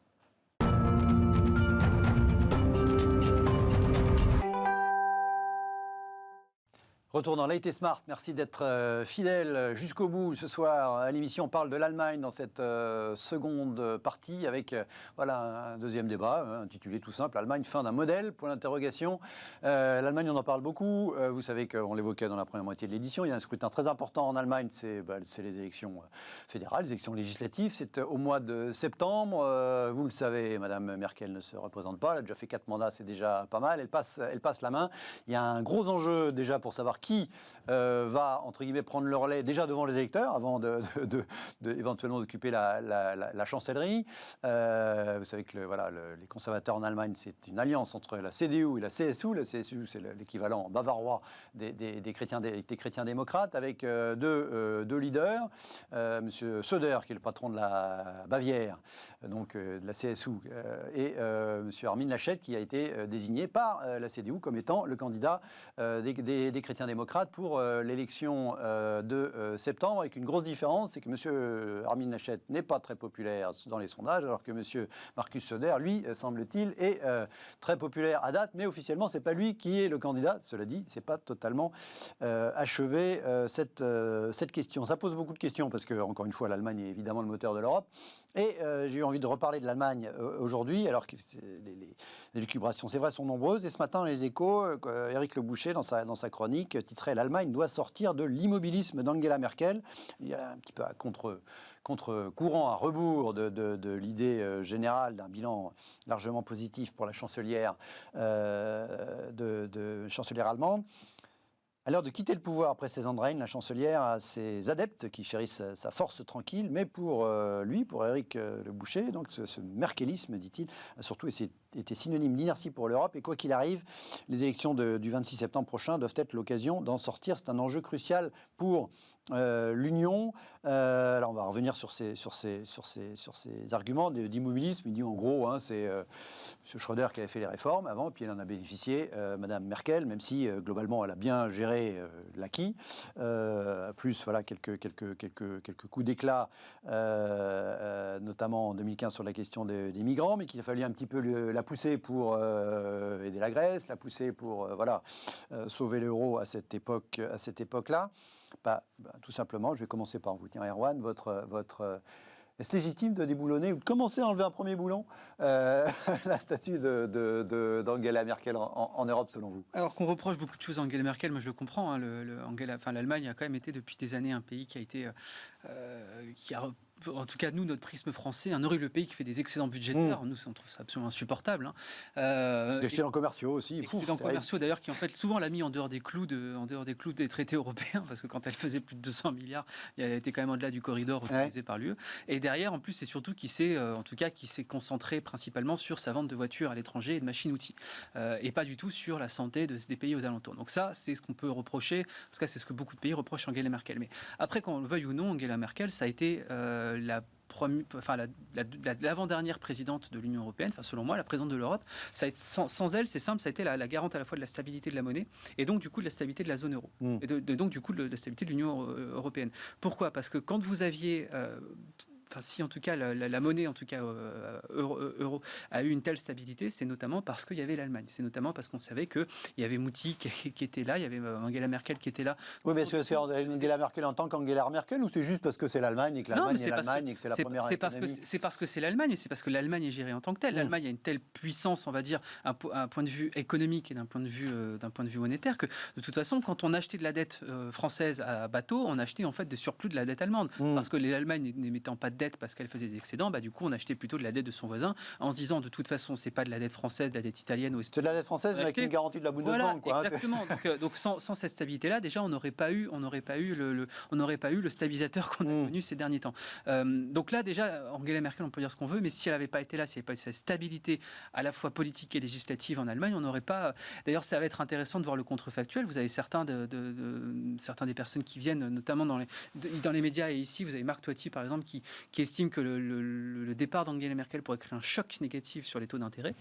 Retour dans Light & Smart. Merci d'être fidèle jusqu'au bout ce soir à l'émission. On parle de l'Allemagne dans cette seconde partie avec un deuxième débat intitulé tout simple « Allemagne, fin d'un modèle ?» pour l'interrogation. L'Allemagne, on en parle beaucoup. Vous savez qu'on l'évoquait dans la première moitié de l'édition. Il y a un scrutin très important en Allemagne, c'est les élections fédérales, les élections législatives. C'est au mois de septembre. Vous le savez, Madame Merkel ne se représente pas. Elle a déjà fait 4 mandats, c'est déjà pas mal. Elle passe la main. Il y a un gros enjeu déjà pour savoir qui qui va, entre guillemets, prendre le relais déjà devant les électeurs avant éventuellement d'occuper la chancellerie. Vous savez que les conservateurs en Allemagne, c'est une alliance entre la CDU et la CSU. La CSU, c'est l'équivalent bavarois des chrétiens démocrates, avec deux leaders. Monsieur Söder, qui est le patron de la Bavière, donc de la CSU, et monsieur Armin Laschet, qui a été désigné par la CDU comme étant le candidat des chrétiens démocrates pour l'élection de septembre, avec une grosse différence, c'est que monsieur Armin Laschet n'est pas très populaire dans les sondages, alors que monsieur Markus Söder, lui, semble-t-il, est très populaire à date, mais officiellement, c'est pas lui qui est le candidat. Cela dit, c'est pas totalement achevé cette question. Ça pose beaucoup de questions, parce que, encore une fois, l'Allemagne est évidemment le moteur de l'Europe. Et j'ai eu envie de reparler de l'Allemagne aujourd'hui, alors que les élucubrations, c'est vrai, sont nombreuses. Et ce matin, dans les Échos, Éric Le Boucher, dans sa chronique, titrait « L'Allemagne doit sortir de l'immobilisme d'Angela Merkel ». Il y a un petit peu à contre-courant, à rebours de l'idée générale d'un bilan largement positif pour la chancelière chancelière allemande. À l'heure de quitter le pouvoir après Césandrein, la chancelière a ses adeptes qui chérissent sa force tranquille, mais pour Éric Le Boucher, donc ce merkelisme, dit-il, a surtout été synonyme d'inertie pour l'Europe. Et quoi qu'il arrive, les élections du 26 septembre prochain doivent être l'occasion d'en sortir. C'est un enjeu crucial pour l'Union. Alors on va revenir sur ces arguments d'immobilisme. Il dit en gros, c'est M. Schröder qui avait fait les réformes avant, puis elle en a bénéficié, Mme Merkel, même si globalement elle a bien géré l'acquis, plus quelques coups d'éclat, notamment en 2015 sur la question des migrants, mais qu'il a fallu un petit peu la pousser pour aider la Grèce, la pousser pour sauver l'euro à cette époque-là. Tout simplement, je vais commencer par vous. Tiens, Erwan, est-ce légitime de déboulonner ou de commencer à enlever un premier boulon la statue d'Angela Merkel en Europe, selon vous? Alors qu'on reproche beaucoup de choses à Angela Merkel, moi je le comprends. Hein, l'Allemagne a quand même été depuis des années un pays qui a été... en tout cas, nous, notre prisme français, un horrible pays qui fait des excédents budgétaires. Nous, on trouve ça absolument insupportable. Des excédents commerciaux aussi. Excédents commerciaux, d'ailleurs, qui en fait souvent l'a mis en dehors des clous des traités européens, parce que quand elle faisait plus de 200 milliards, elle était quand même au-delà du corridor utilisé par l'UE. Et derrière, en plus, c'est surtout qui s'est concentré principalement sur sa vente de voitures à l'étranger et de machines-outils, et pas du tout sur la santé des pays aux alentours. Donc ça, c'est ce qu'on peut reprocher. En tout cas, c'est ce que beaucoup de pays reprochent à Angela Merkel. Mais après, qu'on le veuille ou non, Angela Merkel, ça a été l'avant-dernière présidente de l'Union européenne, selon moi, la présidente de l'Europe. Sans elle, c'est simple, ça a été la garante à la fois de la stabilité de la monnaie et donc du coup de la stabilité de la zone euro et donc du coup de la stabilité de l'Union européenne. Pourquoi ? Parce que quand vous aviez si en tout cas la monnaie, en tout cas euro, a eu une telle stabilité, c'est notamment parce qu'il y avait l'Allemagne. C'est notamment parce qu'on savait qu'il y avait Mouti qui était là, il y avait Angela Merkel qui était là. Oui, mais est-ce que c'est Angela Merkel en tant qu'Angela Merkel ou c'est juste parce que c'est l'Allemagne et que l'Allemagne est l'Allemagne et que c'est la première économie? C'est parce que c'est l'Allemagne et c'est parce que l'Allemagne est gérée en tant que telle. L'Allemagne a une telle puissance, on va dire, un point de vue économique et d'un point de vue monétaire que de toute façon, quand on achetait de la dette française à bateau, on achetait en fait de surplus de la dette allemande. Parce que l'Allemagne n'émettant pas de dette parce qu'elle faisait des excédents, du coup on achetait plutôt de la dette de son voisin en se disant de toute façon c'est pas de la dette française, de la dette italienne ou c'est de la dette française mais avec une garantie de la Bundesbank. Voilà, exactement. Donc sans cette stabilité là, déjà on n'aurait pas eu le stabilisateur qu'on a connu ces derniers temps. Donc là déjà Angela Merkel, on peut dire ce qu'on veut, mais si elle n'avait pas été là, si elle n'avait pas eu cette stabilité à la fois politique et législative en Allemagne, on n'aurait pas. D'ailleurs ça va être intéressant de voir le contrefactuel. Vous avez certains des personnes qui viennent notamment dans les médias et ici vous avez Marc Toiti par exemple qui estime que le départ d'Angela Merkel pourrait créer un choc négatif sur les taux d'intérêt.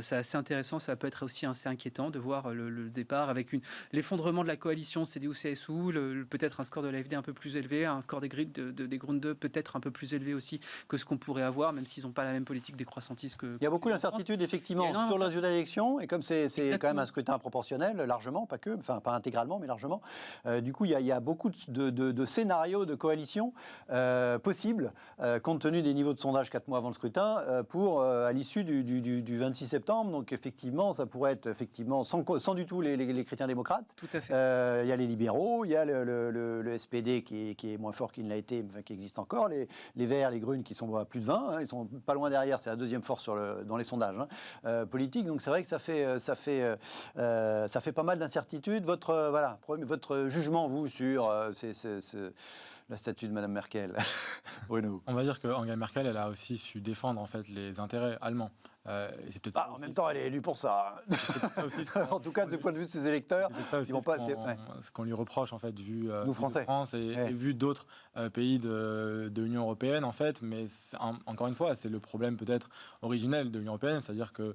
C'est assez intéressant, ça peut être aussi assez inquiétant de voir le départ avec l'effondrement de la coalition CDU-CSU, peut-être un score de l'AfD un peu plus élevé, un score des Grüne peut-être un peu plus élevé aussi que ce qu'on pourrait avoir, même s'ils n'ont pas la même politique décroissantiste que... Il y a beaucoup d'incertitudes effectivement sur le résultat de l'élection, et comme c'est quand même un scrutin proportionnel, largement, pas pas intégralement, mais largement, du coup il y a beaucoup de scénarios de coalition possibles éligible, compte tenu des niveaux de sondage 4 mois avant le scrutin, à l'issue du 26 septembre. Donc effectivement, ça pourrait être sans du tout les chrétiens démocrates. Tout à fait. Il y a les libéraux, il y a le SPD qui est moins fort qu'il ne l'a été, mais qui existe encore, les Verts, les Grunes qui sont à plus de 20, hein, ils sont pas loin derrière, c'est la deuxième force dans les sondages politiques. Donc c'est vrai que ça fait pas mal d'incertitudes. Votre jugement, vous, sur la statue de Madame Merkel, Bruno? On va dire que Angela Merkel, elle a aussi su défendre en fait les intérêts allemands. Et c'est peut-être En même temps, elle est élue pour ça. En tout cas, du point de vue de ses électeurs, ils vont pas. Ce qu'on lui reproche en fait, vu nous Français, de France et vu d'autres pays de l'Union européenne en fait. Mais encore une fois, c'est le problème peut-être originel de l'Union européenne, c'est-à-dire que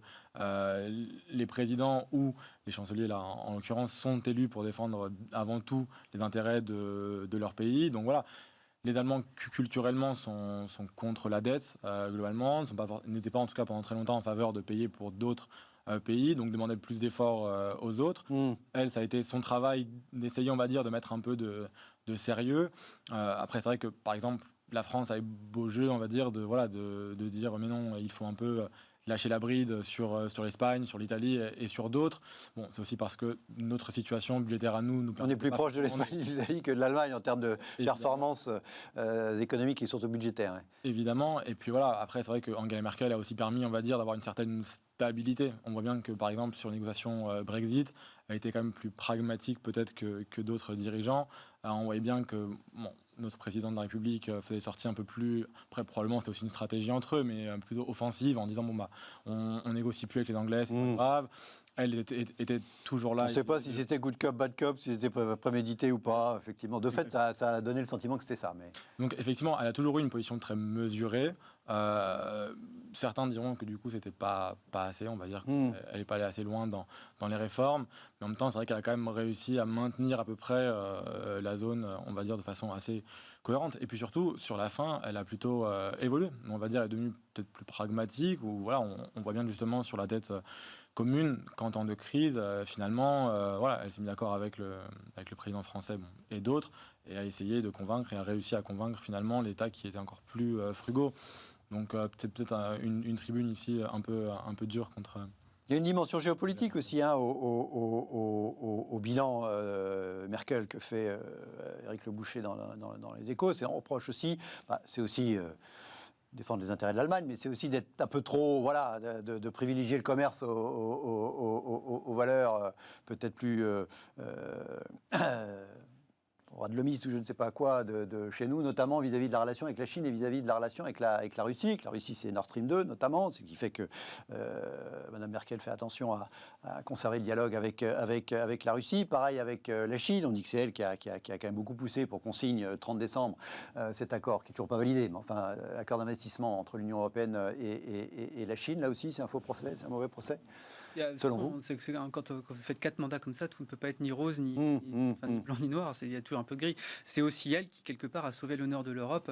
les présidents ou les chanceliers là, en l'occurrence, sont élus pour défendre avant tout les intérêts de leur pays. Donc voilà. Les Allemands, culturellement, sont contre la dette, globalement, n'étaient pas, en tout cas, pendant très longtemps, en faveur de payer pour d'autres pays, donc demandaient plus d'efforts aux autres. Elle, ça a été son travail d'essayer, on va dire, de mettre un peu de sérieux. Après, c'est vrai que, par exemple, la France a eu beau jeu, on va dire, de dire, mais non, il faut un peu lâcher la bride sur l'Espagne, sur l'Italie et sur d'autres. Bon, c'est aussi parce que notre situation budgétaire à nous on est plus proche de l'Espagne et de l'Italie que de l'Allemagne en termes de performance économique et surtout budgétaire. Ouais. Évidemment. Et puis voilà, après, c'est vrai que Angela Merkel a aussi permis, on va dire, d'avoir une certaine stabilité. On voit bien que, par exemple, sur les négociations Brexit, elle était quand même plus pragmatique peut-être que d'autres dirigeants. On voyait bien que notre président de la République faisait des sorties un peu plus... Après, probablement, c'était aussi une stratégie entre eux, mais plutôt offensive, en disant, on négocie plus avec les Anglais, c'est pas grave. Elle était toujours là. On ne sait pas si c'était good cop, bad cop, si c'était prémédité ou pas. Effectivement, de fait, ça a donné le sentiment que c'était ça. Mais... Donc, effectivement, elle a toujours eu une position très mesurée. Certains diront que du coup, c'était pas assez. On va dire qu'elle n'est pas allée assez loin dans les réformes. Mais en même temps, c'est vrai qu'elle a quand même réussi à maintenir à peu près la zone, on va dire, de façon assez cohérente. Et puis surtout, sur la fin, elle a plutôt évolué. On va dire, elle est devenue peut-être plus pragmatique. Ou voilà, on voit bien justement sur la dette commune qu'en temps de crise, finalement, elle s'est mise d'accord avec le président français et d'autres, et a essayé de convaincre et a réussi à convaincre finalement l'État qui était encore plus frugaux. Donc c'est peut-être une tribune ici un peu dure contre... Il y a une dimension géopolitique aussi au bilan Merkel que fait Éric Le Boucher dans les Échos. On reproche aussi, c'est aussi défendre les intérêts de l'Allemagne, mais c'est aussi d'être un peu trop, de privilégier le commerce aux valeurs peut-être plus droit de l'homiste ou je ne sais pas quoi de chez nous, notamment vis-à-vis de la relation avec la Chine et vis-à-vis de la relation avec la Russie. La Russie, c'est Nord Stream 2 notamment, ce qui fait que Mme Merkel fait attention à conserver le dialogue avec la Russie. Pareil avec la Chine, on dit que c'est elle qui a quand même beaucoup poussé pour qu'on signe 30 décembre cet accord, qui n'est toujours pas validé, mais enfin, accord d'investissement entre l'Union européenne et la Chine. Là aussi, c'est un faux procès, c'est un mauvais procès. Selon vous, quand vous faites 4 mandats comme ça, tout ne peut pas être ni rose, ni blanc, ni noir. Il y a toujours un peu gris. C'est aussi elle qui, quelque part, a sauvé l'honneur de l'Europe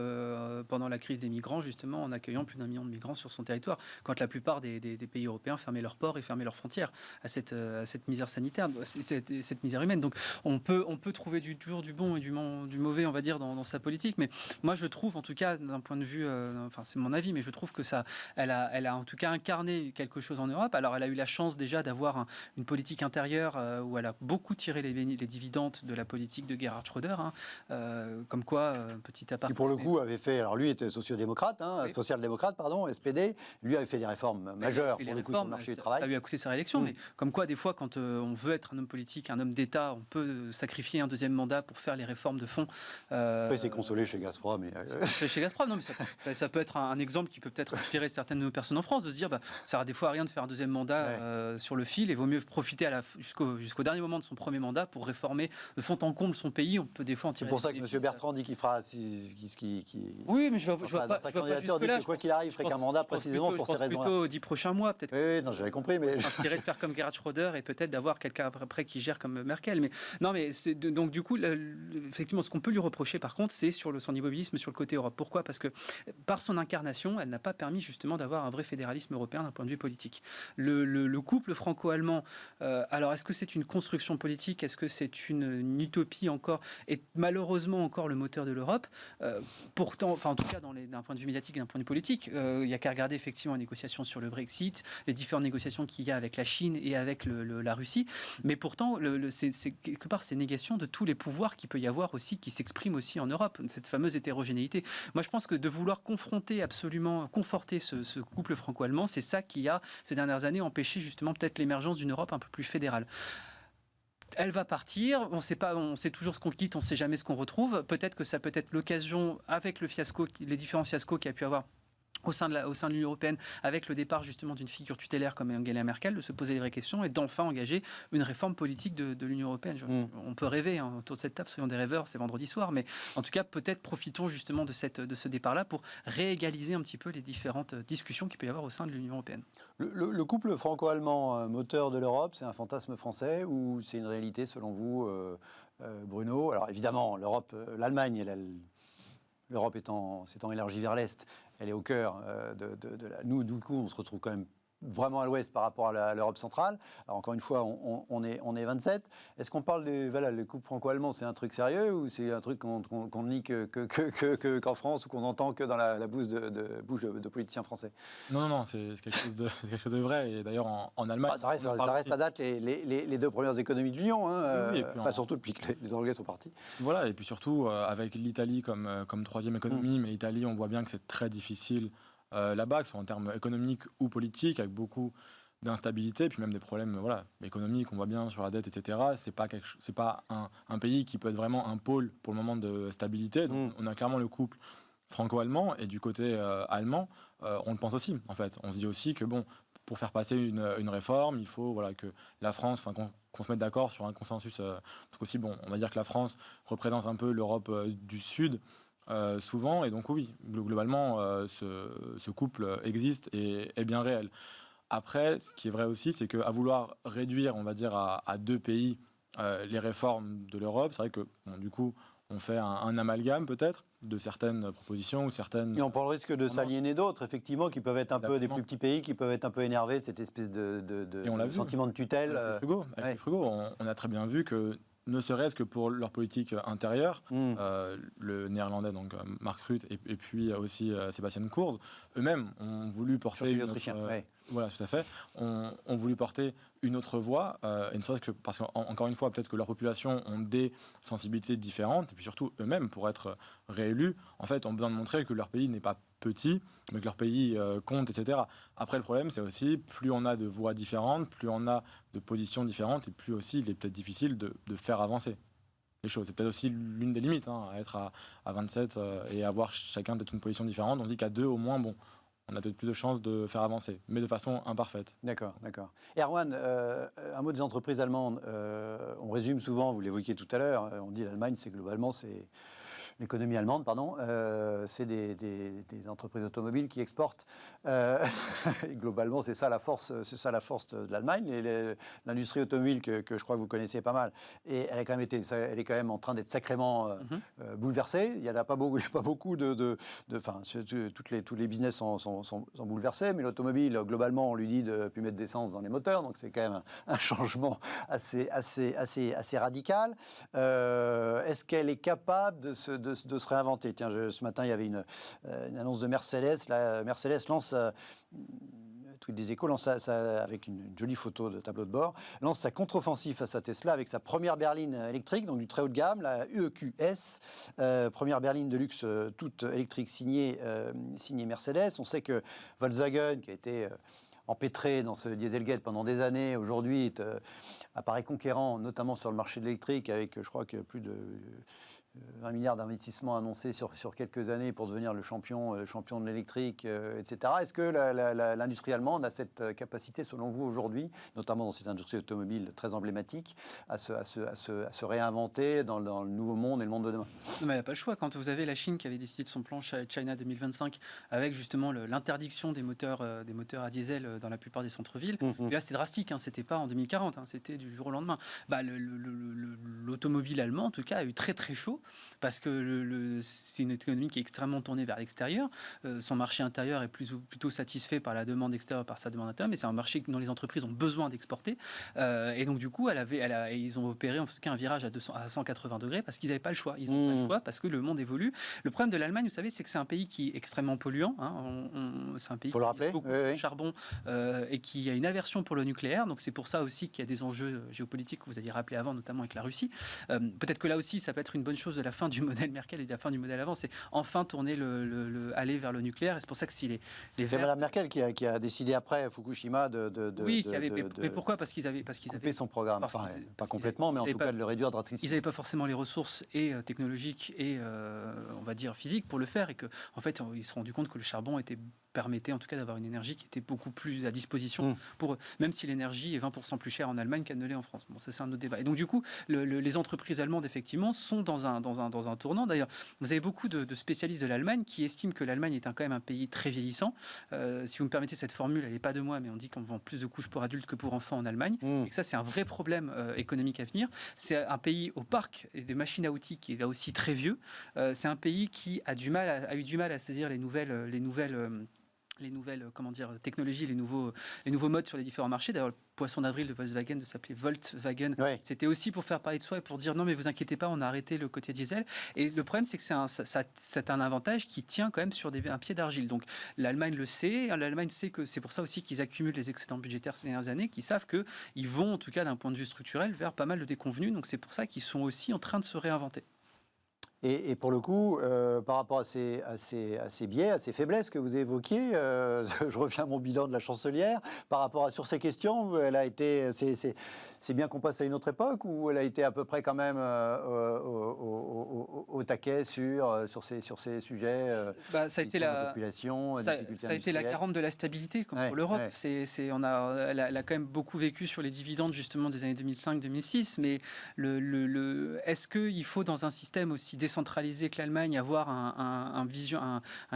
pendant la crise des migrants, justement, en accueillant plus d'1 million de migrants sur son territoire, quand la plupart des pays européens fermaient leurs ports et fermaient leurs frontières à cette misère sanitaire, cette misère humaine. Donc, on peut trouver toujours du bon et du mauvais, on va dire, dans sa politique. Mais moi, je trouve, en tout cas, d'un point de vue, c'est mon avis, mais je trouve que elle a en tout cas incarné quelque chose en Europe. Alors, elle a eu la chance déjà d'avoir une politique intérieure où elle a beaucoup tiré les dividendes de la politique de Gerhard Schröder, comme quoi, petit aparté. Qui pour le coup avait fait, alors lui était social-démocrate, SPD, lui avait fait des réformes majeures pour le coup sur le marché du travail. Ça lui a coûté sa réélection, mais comme quoi des fois quand on veut être un homme politique, un homme d'État, on peut sacrifier un deuxième mandat pour faire les réformes de fond. Après, c'est consolé chez Gazprom. Chez Gazprom, non, mais ça peut être un exemple qui peut peut-être inspirer certaines personnes en France de se dire, ça sert des fois à rien de faire un deuxième mandat sur le fil, et vaut mieux profiter jusqu'au dernier moment de son premier mandat pour réformer de fond en comble son pays. On peut des fois en tirer. C'est pour ça que M. Bertrand dit qu'il fera oui, mais je vois pas jusque-là. Quoi qu'il arrive, il ferait qu'un mandat précisément pour ces raisons-là. Plutôt aux 10 prochains mois, peut-être. Oui, non, j'avais compris, mais inspiré de faire comme Gerhard Schröder et peut-être d'avoir quelqu'un après qui gère comme Merkel. Mais non, mais donc du coup, effectivement, ce qu'on peut lui reprocher, par contre, c'est sur son immobilisme sur le côté Europe. Pourquoi ? Parce que par son incarnation, elle n'a pas permis justement d'avoir un vrai fédéralisme européen d'un point de vue politique. Le couple franco-allemand, alors est-ce que c'est une construction politique ? Est-ce que c'est une utopie encore ? est malheureusement encore le moteur de l'Europe. Pourtant, enfin en tout cas d'un point de vue médiatique et d'un point de vue politique, il n'y a qu'à regarder effectivement les négociations sur le Brexit, les différentes négociations qu'il y a avec la Chine et avec la Russie. Mais pourtant, c'est quelque part ces négations de tous les pouvoirs qu'il peut y avoir aussi, qui s'expriment aussi en Europe, cette fameuse hétérogénéité. Moi, je pense que de vouloir confronter absolument, conforter ce couple franco-allemand, c'est ça qui a, ces dernières années, empêché justement peut-être l'émergence d'une Europe un peu plus fédérale. Elle va partir, on sait toujours ce qu'on quitte, on ne sait jamais ce qu'on retrouve. Peut-être que ça peut être l'occasion, avec le fiasco, les différents fiascos qu'il y a pu avoir au sein de l'Union européenne, avec le départ justement d'une figure tutélaire comme Angela Merkel, de se poser les vraies questions et d'enfin engager une réforme politique de l'Union européenne. On peut rêver autour de cette table, soyons des rêveurs, c'est vendredi soir, mais en tout cas, peut-être profitons justement de ce départ-là pour réégaliser un petit peu les différentes discussions qu'il peut y avoir au sein de l'Union européenne. Le couple franco-allemand, moteur de l'Europe, c'est un fantasme français ou c'est une réalité selon vous, Bruno? Alors évidemment, l'Allemagne, l'Europe s'étant élargie vers l'Est, elle est au cœur de la... Nous, du coup, on se retrouve quand même vraiment à l'ouest par rapport à l'Europe centrale. Alors encore une fois, on est 27. Est-ce qu'on parle le couple franco-allemand, c'est un truc sérieux ou c'est un truc qu'on ne lit qu'en France ou qu'on entend que dans la bouche de politiciens français? Non, c'est quelque chose de vrai. Et d'ailleurs, en Allemagne... ça reste à date les deux premières économies de l'Union, oui, et puis surtout depuis que les Anglais sont partis. Voilà, et puis surtout, avec l'Italie comme troisième économie, mais l'Italie, on voit bien que c'est très difficile là-bas, que ce soit en termes économiques ou politiques, avec beaucoup d'instabilité, et puis même des problèmes économiques, on voit bien sur la dette, etc. C'est pas un pays qui peut être vraiment un pôle pour le moment de stabilité. Donc, on a clairement le couple franco-allemand, et du côté allemand, on le pense aussi, en fait. On se dit aussi que, pour faire passer une réforme, il faut que la France, qu'on se mette d'accord sur un consensus, parce qu'aussi, on va dire que la France représente un peu l'Europe du Sud, souvent, et donc oui, globalement, ce couple existe et est bien réel. Après, ce qui est vrai aussi, c'est qu'à vouloir réduire, on va dire, à deux pays les réformes de l'Europe, c'est vrai que, du coup, on fait un amalgame peut-être de certaines propositions ou certaines... Et on prend le risque de s'aliéner d'autres, effectivement, qui peuvent être un peu des plus petits pays, qui peuvent être un peu énervés de cette espèce de sentiment de tutelle. Avec les frugaux, on a très bien vu que, ne serait-ce que pour leur politique intérieure, le néerlandais, donc Mark Rutte, et puis aussi Sébastien Kurz, eux-mêmes ont voulu porter voilà, tout à fait, ont voulu porter une autre voie, et ne serait-ce que parce qu'encore une fois, peut-être que leur population ont des sensibilités différentes, et puis surtout eux-mêmes, pour être réélus, en fait, ont besoin de montrer que leur pays n'est pas petit, mais que leur pays compte, etc. Après, le problème, c'est aussi, plus on a de voix différentes, plus on a de positions différentes, et plus aussi il est peut-être difficile de faire avancer les choses. C'est peut-être aussi l'une des limites, à être à 27 et avoir chacun peut-être une position différente. On se dit qu'à deux, au moins, on a peut-être plus de chances de faire avancer, mais de façon imparfaite. D'accord. Erwan, un mot des entreprises allemandes. On résume souvent, vous l'évoquiez tout à l'heure, on dit l'Allemagne, c'est l'économie allemande, c'est des entreprises automobiles qui exportent. Et globalement, c'est ça la force de l'Allemagne. L'industrie automobile que je crois que vous connaissez pas mal, et elle est quand même en train d'être sacrément bouleversée. Il n'y a pas beaucoup tous les business sont bouleversés, mais l'automobile, globalement, on lui dit de ne plus mettre d'essence dans les moteurs, donc c'est quand même un changement assez radical. Est-ce qu'elle est capable de se réinventer? Tiens, ce matin, il y avait une annonce de Mercedes. Mercedes lance... Tweet des Échos, avec une jolie photo de tableau de bord, lance sa contre-offensive face à Tesla avec sa première berline électrique, donc du très haut de gamme, la EQS, première berline de luxe toute électrique signée Mercedes. On sait que Volkswagen, qui a été empêtré dans ce Dieselgate pendant des années, aujourd'hui apparaît conquérant, notamment sur le marché de l'électrique, avec, je crois, que plus de 20 milliards d'investissements annoncés sur quelques années pour devenir le champion de l'électrique, etc. Est-ce que l'industrie allemande a cette capacité, selon vous, aujourd'hui, notamment dans cette industrie automobile très emblématique, à se réinventer dans le nouveau monde et le monde de demain? Non, mais il n'y a pas le choix. Quand vous avez la Chine qui avait décidé de son plan China 2025, avec justement l'interdiction des moteurs à diesel dans la plupart des centres-villes, là c'est drastique, c'était pas en 2040, c'était du jour au lendemain. L'automobile allemand, en tout cas, a eu très très chaud. parce que c'est une économie qui est extrêmement tournée vers l'extérieur. Son marché intérieur est plutôt satisfait par la demande extérieure, par sa demande intérieure, mais c'est un marché dont les entreprises ont besoin d'exporter. Et donc, du coup, ils ont opéré en tout cas un virage à 180 degrés parce qu'ils n'avaient pas le choix. Ils n'ont pas le choix parce que le monde évolue. Le problème de l'Allemagne, vous savez, c'est que c'est un pays qui est extrêmement polluant. C'est un pays qui utilise beaucoup de charbon et qui a une aversion pour le nucléaire. Donc, c'est pour ça aussi qu'il y a des enjeux géopolitiques que vous aviez rappelé avant, notamment avec la Russie. Peut-être que là aussi, ça peut être une bonne chose de la fin du modèle Merkel et de la fin du modèle avant. C'est enfin tourner aller vers le nucléaire. Et c'est pour ça que si les c'est Mme Merkel qui a décidé après Fukushima mais pourquoi ? Parce qu'ils avaient son programme. Pas complètement, mais en tout cas de le réduire drastiquement. Ils n'avaient pas forcément les ressources technologiques et on va dire physiques pour le faire, et que en fait ils se sont rendus compte que le charbon permettait en tout cas d'avoir une énergie qui était beaucoup plus à disposition pour eux, même si l'énergie est 20% plus chère en Allemagne qu'elle ne l'est en France. Bon, ça c'est un autre débat. Et donc du coup, les entreprises allemandes effectivement sont dans un tournant. D'ailleurs, vous avez beaucoup de spécialistes de l'Allemagne qui estiment que l'Allemagne est quand même un pays très vieillissant. Si vous me permettez cette formule, elle n'est pas de moi, mais on dit qu'on vend plus de couches pour adultes que pour enfants en Allemagne, et que ça c'est un vrai problème économique à venir. C'est un pays au parc et des machines à outils qui est là aussi très vieux. C'est un pays qui a eu du mal à saisir les nouvelles technologies, les nouveaux modes sur les différents marchés. D'ailleurs, le poisson d'avril de Volkswagen de s'appeler Volkswagen, c'était aussi pour faire parler de soi et pour dire non mais vous inquiétez pas, on a arrêté le côté diesel. Et le problème c'est que c'est un avantage qui tient quand même sur un pied d'argile. Donc l'Allemagne le sait, l'Allemagne sait que c'est pour ça aussi qu'ils accumulent les excédents budgétaires ces dernières années, qu'ils savent qu'ils vont en tout cas d'un point de vue structurel vers pas mal de déconvenus. Donc c'est pour ça qu'ils sont aussi en train de se réinventer. Et pour le coup, par rapport à ces biais, à ces faiblesses que vous évoquiez, je reviens à mon bilan de la chancelière, par rapport sur ces questions, c'est bien qu'on passe à une autre époque ou elle a été à peu près quand même au taquet sur ces sujets ça a été population, ça a été la garante de la stabilité comme pour l'Europe. Elle a quand même beaucoup vécu sur les dividendes justement des années 2005-2006, mais est-ce qu'il faut dans un système aussi décentralisé que l'Allemagne avoir un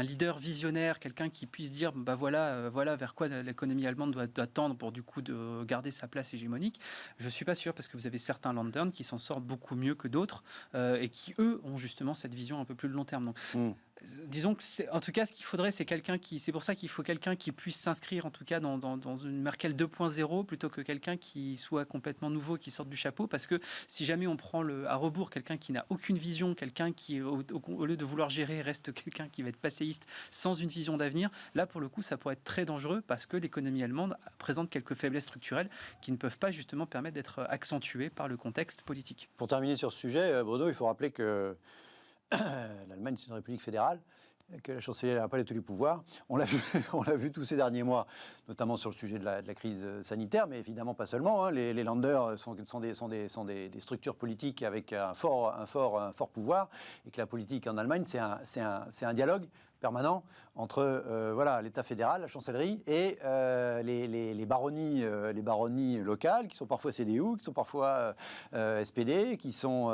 leader visionnaire, quelqu'un qui puisse dire voilà vers quoi l'économie allemande doit tendre pour du coup de garder sa place hégémonique? Je ne suis pas sûr, parce que vous avez certains Ländern qui s'en sortent beaucoup mieux que d'autres et qui eux ont justement cette vision un peu plus de long terme. Donc disons que en tout cas ce qu'il faudrait c'est pour ça qu'il faut quelqu'un qui puisse s'inscrire en tout cas dans une Merkel 2.0 plutôt que quelqu'un qui soit complètement nouveau, qui sorte du chapeau, parce que si jamais on prend à rebours quelqu'un qui n'a aucune vision, quelqu'un qui au lieu de vouloir gérer reste quelqu'un qui va être passéiste sans une vision d'avenir, là pour le coup ça pourrait être très dangereux, parce que l'économie allemande présente quelques faiblesses structurelles qui ne peuvent pas justement permettre d'être accentuées par le contexte politique. Pour terminer sur ce sujet, Bruno, il faut rappeler que l'Allemagne, c'est une république fédérale, que la chancelière n'a pas tous les pouvoirs. On l'a vu tous ces derniers mois, notamment sur le sujet de la crise sanitaire, mais évidemment pas seulement. Les Länder sont des structures politiques avec un fort pouvoir, et que la politique en Allemagne, c'est un dialogue permanent entre l'État fédéral, la chancellerie, et les baronnies locales, qui sont parfois CDU, qui sont parfois SPD, qui sont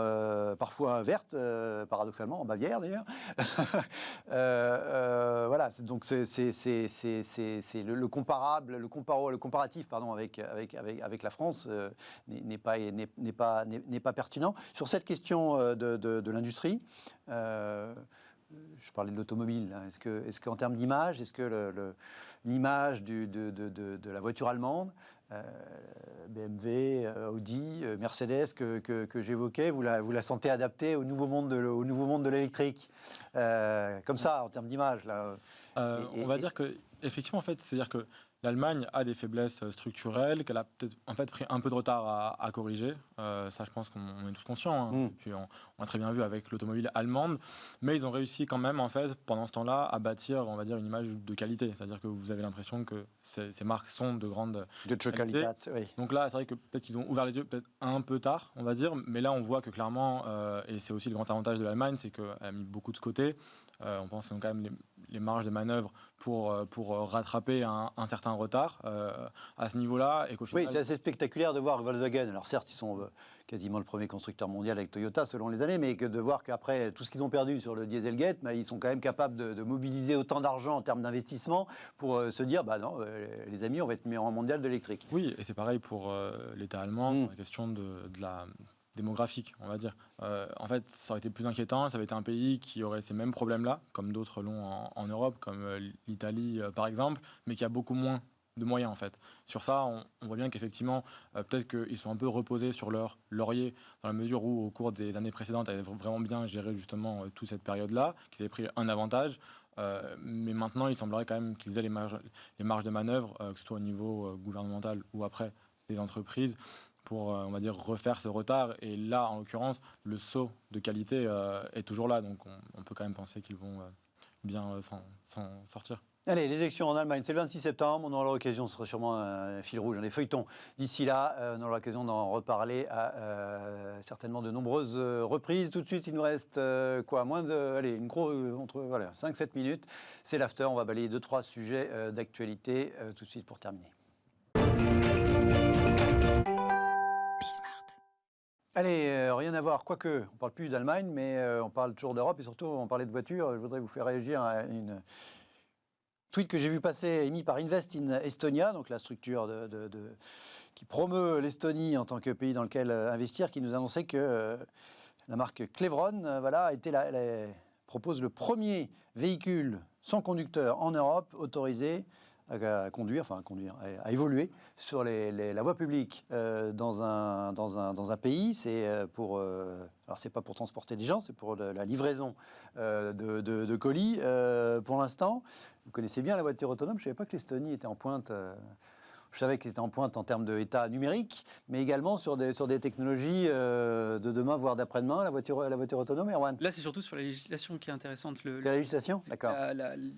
parfois vertes, paradoxalement, en Bavière d'ailleurs. Donc c'est le comparatif avec la France n'est pas pertinent. Sur cette question de l'industrie, je parlais de l'automobile. Est-ce qu'en termes d'image, est-ce que l'image de la voiture allemande, BMW, Audi, Mercedes que j'évoquais, vous la sentez adaptée au nouveau monde de l'électrique, comme ça, en termes d'image là. On va dire que effectivement, en fait, c'est-à-dire que l'Allemagne a des faiblesses structurelles qu'elle a peut-être pris un peu de retard à corriger. Ça, je pense qu'on est tous conscients. Et puis, on a très bien vu avec l'automobile allemande. Mais ils ont réussi quand même, en fait, pendant ce temps-là, à bâtir, on va dire, une image de qualité. C'est-à-dire que vous avez l'impression que ces marques sont de grande qualité. Oui. Donc là, c'est vrai que peut-être qu'ils ont ouvert les yeux peut-être un peu tard, on va dire. Mais là, on voit que clairement, et c'est aussi le grand avantage de l'Allemagne, c'est qu'elle a mis beaucoup de côté. On pense qu'ils ont quand même les marges de manœuvre pour rattraper un certain retard à ce niveau-là. Et qu'au final... Oui, c'est assez spectaculaire de voir Volkswagen. Alors certes, ils sont quasiment le premier constructeur mondial avec Toyota selon les années, mais de voir qu'après tout ce qu'ils ont perdu sur le Dieselgate, ils sont quand même capables de mobiliser autant d'argent en termes d'investissement pour se dire, non, les amis, on va être numéro un mondial de l'électrique. Oui, et c'est pareil pour l'État allemand, sur la question de démographique, on va dire. En fait, ça aurait été plus inquiétant, ça avait été un pays qui aurait ces mêmes problèmes-là, comme d'autres l'ont en Europe, comme l'Italie par exemple, mais qui a beaucoup moins de moyens en fait. Sur ça, on voit bien qu'effectivement, peut-être qu'ils sont un peu reposés sur leur laurier, dans la mesure où au cours des années précédentes, ils avaient vraiment bien géré justement toute cette période-là, qu'ils avaient pris un avantage. Mais maintenant, il semblerait quand même qu'ils aient les marges de manœuvre, que ce soit au niveau gouvernemental ou après les entreprises, pour, on va dire, refaire ce retard. Et là, en l'occurrence, le saut de qualité est toujours là. Donc, on peut quand même penser qu'ils vont bien s'en sortir. Allez, les élections en Allemagne, c'est le 26 septembre. On aura l'occasion, ce sera sûrement un fil rouge, des feuilletons. D'ici là, on aura l'occasion d'en reparler à certainement de nombreuses reprises. Tout de suite, il nous reste entre 5-7 minutes. C'est l'after. On va balayer 2-3 sujets d'actualité tout de suite pour terminer. Allez, rien à voir, quoique, on ne parle plus d'Allemagne, mais on parle toujours d'Europe et surtout, on parlait de voitures. Je voudrais vous faire réagir à une tweet que j'ai vu passer, émis par Invest in Estonia, donc la structure qui promeut l'Estonie en tant que pays dans lequel investir, qui nous annonçait que la marque Clevron propose le premier véhicule sans conducteur en Europe autorisé à évoluer sur la voie publique dans un pays. C'est alors c'est pas pour transporter des gens, c'est pour la livraison de colis pour l'instant. Vous connaissez bien la voiture autonome. Je ne savais pas que l'Estonie était en pointe. Je savais qu'il était en pointe en termes d'état numérique, mais également sur des technologies de demain, voire d'après-demain, la voiture autonome, Erwan. Là, c'est surtout sur la législation qui est intéressante. La législation, d'accord.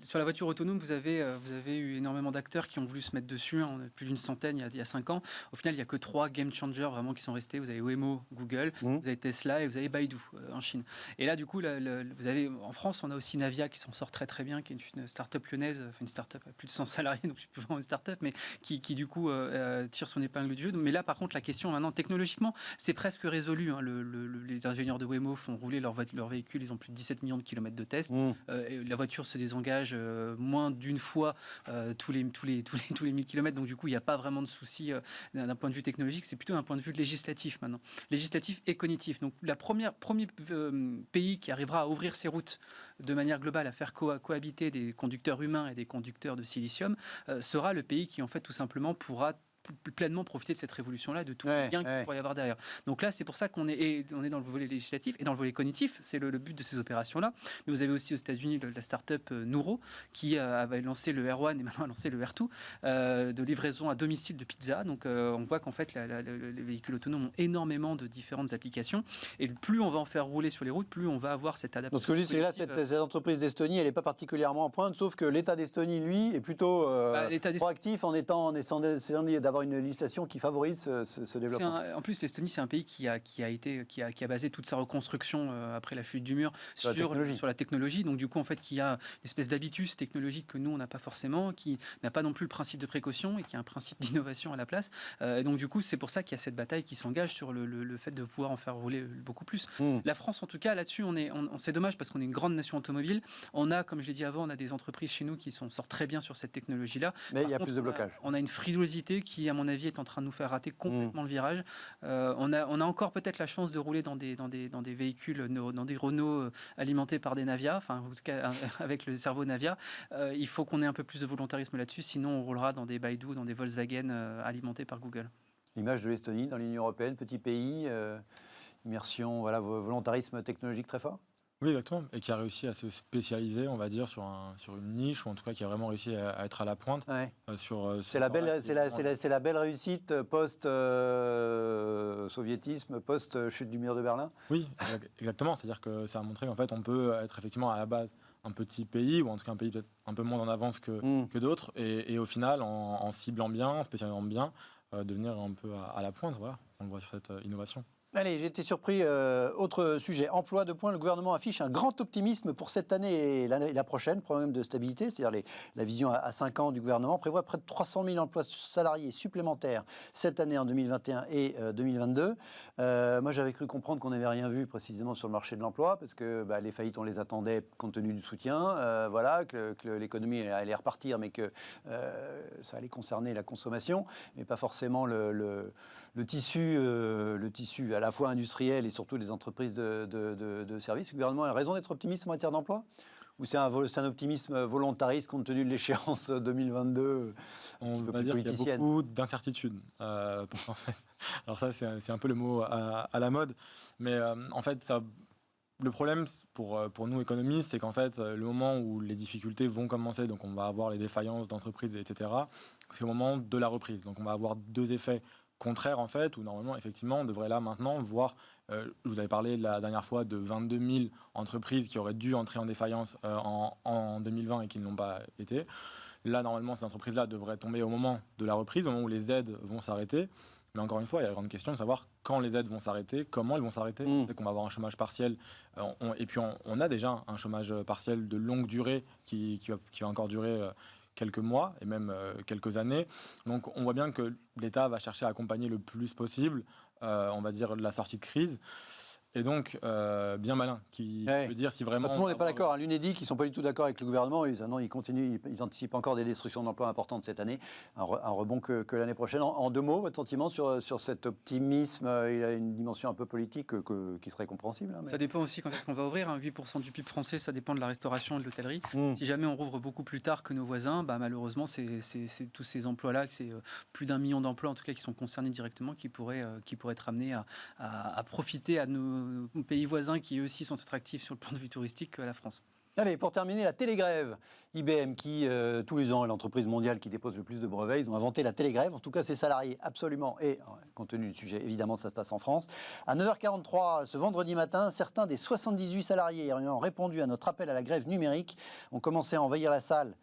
Sur la voiture autonome, vous avez eu énormément d'acteurs qui ont voulu se mettre dessus. On a plus d'une centaine il y a 5 ans. Au final, il n'y a que 3 game changers vraiment qui sont restés. Vous avez Waymo, Google, vous avez Tesla et vous avez Baidu en Chine. Et là, du coup, vous avez, en France, on a aussi Navia qui s'en sort très très bien, qui est une start-up lyonnaise, enfin une start-up à plus de 100 salariés, donc je suis plus vraiment une start-up, mais qui du coup tire son épingle du jeu. Mais là, par contre, la question maintenant, technologiquement, c'est presque résolu. Hein. Les ingénieurs de Waymo font rouler leur véhicule, ils ont plus de 17 millions de kilomètres de tests. La voiture se désengage moins d'une fois tous les 1000 kilomètres. Donc du coup, il n'y a pas vraiment de souci d'un point de vue technologique. C'est plutôt d'un point de vue législatif maintenant. Législatif et cognitif. Donc le premier pays qui arrivera à ouvrir ses routes de manière globale, à faire cohabiter des conducteurs humains et des conducteurs de silicium, sera le pays qui en fait tout simplement pourra pleinement profiter de cette révolution-là, de tout le gain qu'il pourrait y avoir derrière. Donc là, c'est pour ça qu'on est dans le volet législatif et dans le volet cognitif. C'est le but de ces opérations-là. Mais vous avez aussi aux États-Unis la start-up Nuro qui avait lancé le R1 et maintenant a lancé le R2 de livraison à domicile de pizza. Donc on voit qu'en fait, les véhicules autonomes ont énormément de différentes applications. Et plus on va en faire rouler sur les routes, plus on va avoir cette adaptation. Donc ce que je dis, c'est que là, cette entreprise d'Estonie, elle n'est pas particulièrement en pointe, sauf que l'État d'Estonie, lui, est plutôt proactif en essayant d'avoir une législation qui favorise ce développement. En plus, l'Estonie, c'est un pays qui a basé toute sa reconstruction après la chute du mur sur la technologie. Donc, du coup, en fait, qui a une espèce d'habitus technologique que nous, on n'a pas forcément, qui n'a pas non plus le principe de précaution et qui a un principe d'innovation à la place. Et donc, du coup, c'est pour ça qu'il y a cette bataille qui s'engage sur le fait de pouvoir en faire rouler beaucoup plus. La France, en tout cas, là-dessus, c'est dommage parce qu'on est une grande nation automobile. On a, comme je l'ai dit avant, on a des entreprises chez nous qui sortent très bien sur cette technologie-là. Mais il y a plus de blocage. On a une frilosité qui, à mon avis, est en train de nous faire rater complètement le virage. On a encore peut-être la chance de rouler dans des véhicules, dans des Renault alimentés par des Navia, enfin en tout cas avec le cerveau Navia. Il faut qu'on ait un peu plus de volontarisme là-dessus, sinon on roulera dans des Baidu, dans des Volkswagen alimentés par Google. L'image de l'Estonie dans l'Union européenne, petit pays, immersion, volontarisme technologique très fort. Oui, exactement. Et qui a réussi à se spécialiser, on va dire, sur une niche, ou en tout cas qui a vraiment réussi à être à la pointe. Ouais. C'est la belle réussite post-soviétisme, post-chute du mur de Berlin. Oui, exactement. C'est-à-dire que ça a montré qu'en fait, on peut être effectivement à la base un petit pays, ou en tout cas un pays peut-être un peu moins en avance que d'autres, et au final, en ciblant bien, en spécialisant bien, devenir un peu à la pointe. Voilà, on le voit sur cette innovation. Allez, j'ai été surpris. Autre sujet, emploi de points. Le gouvernement affiche un grand optimisme pour cette année et la prochaine, problème de stabilité, c'est-à-dire la vision à 5 ans du gouvernement prévoit près de 300 000 emplois salariés supplémentaires cette année en 2021 et 2022. Moi, j'avais cru comprendre qu'on n'avait rien vu précisément sur le marché de l'emploi parce que les faillites, on les attendait compte tenu du soutien, que l'économie allait repartir, mais que ça allait concerner la consommation, mais pas forcément le tissu à la fois industriels et surtout des entreprises de services. Le gouvernement a raison d'être optimiste en matière d'emploi ? Ou c'est un optimisme volontariste compte tenu de l'échéance 2022 On va dire qu'il y a beaucoup d'incertitudes. En fait, alors ça, c'est un peu le mot à la mode. Mais en fait, le problème pour nous économistes, c'est qu'en fait, le moment où les difficultés vont commencer, donc on va avoir les défaillances d'entreprises, etc., c'est au moment de la reprise. Donc on va avoir deux effets contraires, en fait, où normalement, effectivement, on devrait là, maintenant, voir... je vous avais parlé la dernière fois de 22 000 entreprises qui auraient dû entrer en défaillance en 2020 et qui ne l'ont pas été. Là, normalement, ces entreprises-là devraient tomber au moment de la reprise, au moment où les aides vont s'arrêter. Mais encore une fois, il y a la grande question de savoir quand les aides vont s'arrêter, comment elles vont s'arrêter. On sait qu'on va avoir un chômage partiel. Et puis, on a déjà un chômage partiel de longue durée qui va encore durer quelques mois et même quelques années. Donc, on voit bien que l'État va chercher à accompagner le plus possible, on va dire, la sortie de crise. Et donc, bien malin, qui veut dire si vraiment... Tout le monde n'est pas d'accord. L'UNEDIC, qui ne sont pas du tout d'accord avec le gouvernement. Ils continuent, ils anticipent encore des destructions d'emplois importantes cette année. Un rebond que l'année prochaine. En deux mots, votre sentiment sur cet optimisme, il a une dimension un peu politique qui serait compréhensible. Hein, mais... Ça dépend aussi quand est-ce qu'on va ouvrir. 8% du PIB français, ça dépend de la restauration et de l'hôtellerie. Si jamais on rouvre beaucoup plus tard que nos voisins, malheureusement, c'est tous ces emplois-là, c'est plus d'1 million d'emplois en tout cas qui sont concernés directement, qui pourraient être amenés à profiter à nos pays voisins qui eux aussi sont attractifs sur le plan de vue touristique à la France. Allez, pour terminer, la télégrève. IBM, qui tous les ans est l'entreprise mondiale qui dépose le plus de brevets, ils ont inventé la télégrève. En tout cas, ses salariés, absolument. Et compte tenu du sujet, évidemment, ça se passe en France. À 9h43, ce vendredi matin, certains des 78 salariés ayant répondu à notre appel à la grève numérique ont commencé à envahir la salle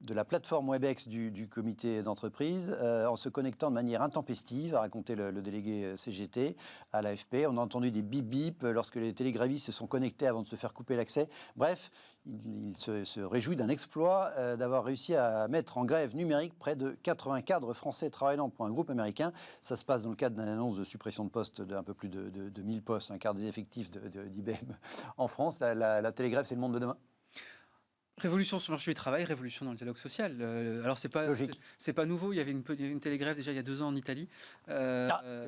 de la plateforme Webex du comité d'entreprise en se connectant de manière intempestive, a raconté le délégué CGT à l'AFP. On a entendu des bip-bip lorsque les télégrévistes se sont connectés avant de se faire couper l'accès. Bref, il se réjouit d'un exploit d'avoir réussi à mettre en grève numérique près de 80 cadres français travaillant pour un groupe américain. Ça se passe dans le cadre d'une annonce de suppression de postes d'un peu plus de 1000 postes, un quart des effectifs d'IBM en France. La télégrève, c'est le monde de demain. Révolution sur le marché du travail, révolution dans le dialogue social. Alors c'est pas nouveau. Il y avait une télégrève déjà il y a 2 ans en Italie. C'est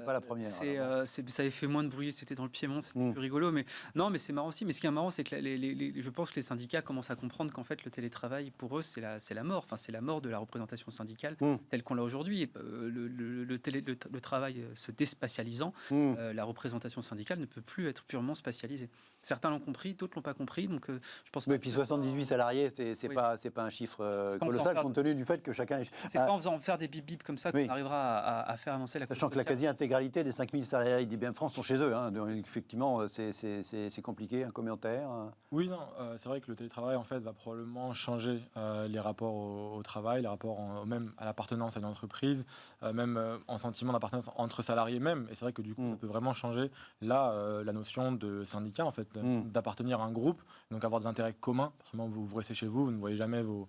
pas la première. Ça avait fait moins de bruit. C'était dans le Piémont, c'était plus rigolo. Mais non, mais c'est marrant aussi. Mais ce qui est marrant, c'est que je pense que les syndicats commencent à comprendre qu'en fait le télétravail pour eux c'est la mort. Enfin c'est la mort de la représentation syndicale telle qu'on l'a aujourd'hui. Le travail se déspatialisant, la représentation syndicale ne peut plus être purement spatialisée. Certains l'ont compris, d'autres l'ont pas compris. Donc je pense. Mais puis 78 salariés. C'est pas un chiffre colossal compte tenu du fait que chacun... C'est pas en faisant faire des bip-bip comme ça qu'on arrivera à faire avancer la cause sociale. Sachant que la quasi-intégralité des 5000 salariés d'IBM France sont chez eux. Hein. Donc, effectivement, c'est compliqué. Un commentaire Oui, non, c'est vrai que le télétravail, en fait, va probablement changer les rapports au travail, les rapports même à l'appartenance à une entreprise, même en sentiment d'appartenance entre salariés même. Et c'est vrai que du coup, ça peut vraiment changer là la notion de syndicat, en fait, d'appartenir à un groupe, donc avoir des intérêts communs. Parce que vous restez chez vous, vous ne voyez jamais vos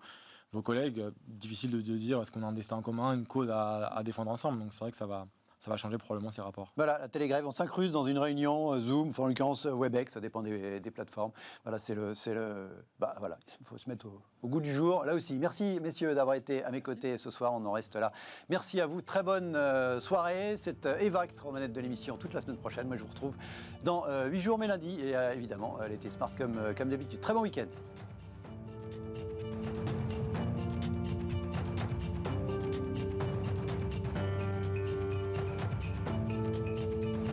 collègues. Difficile de dire est-ce qu'on a un destin en commun, une cause à défendre ensemble. Donc c'est vrai que ça va changer probablement ces rapports. Voilà, la télégrève, on s'incruste dans une réunion Zoom, en l'occurrence Webex, ça dépend des plateformes. Voilà, voilà, il faut se mettre au goût du jour. Là aussi, merci messieurs d'avoir été à mes côtés ce soir, on en reste là. Merci à vous, très bonne soirée. C'est Eva qui sera aux manettes de l'émission toute la semaine prochaine. Moi, je vous retrouve dans 8 jours, mais lundi, et évidemment, l'été Smart comme d'habitude. Très bon week-end.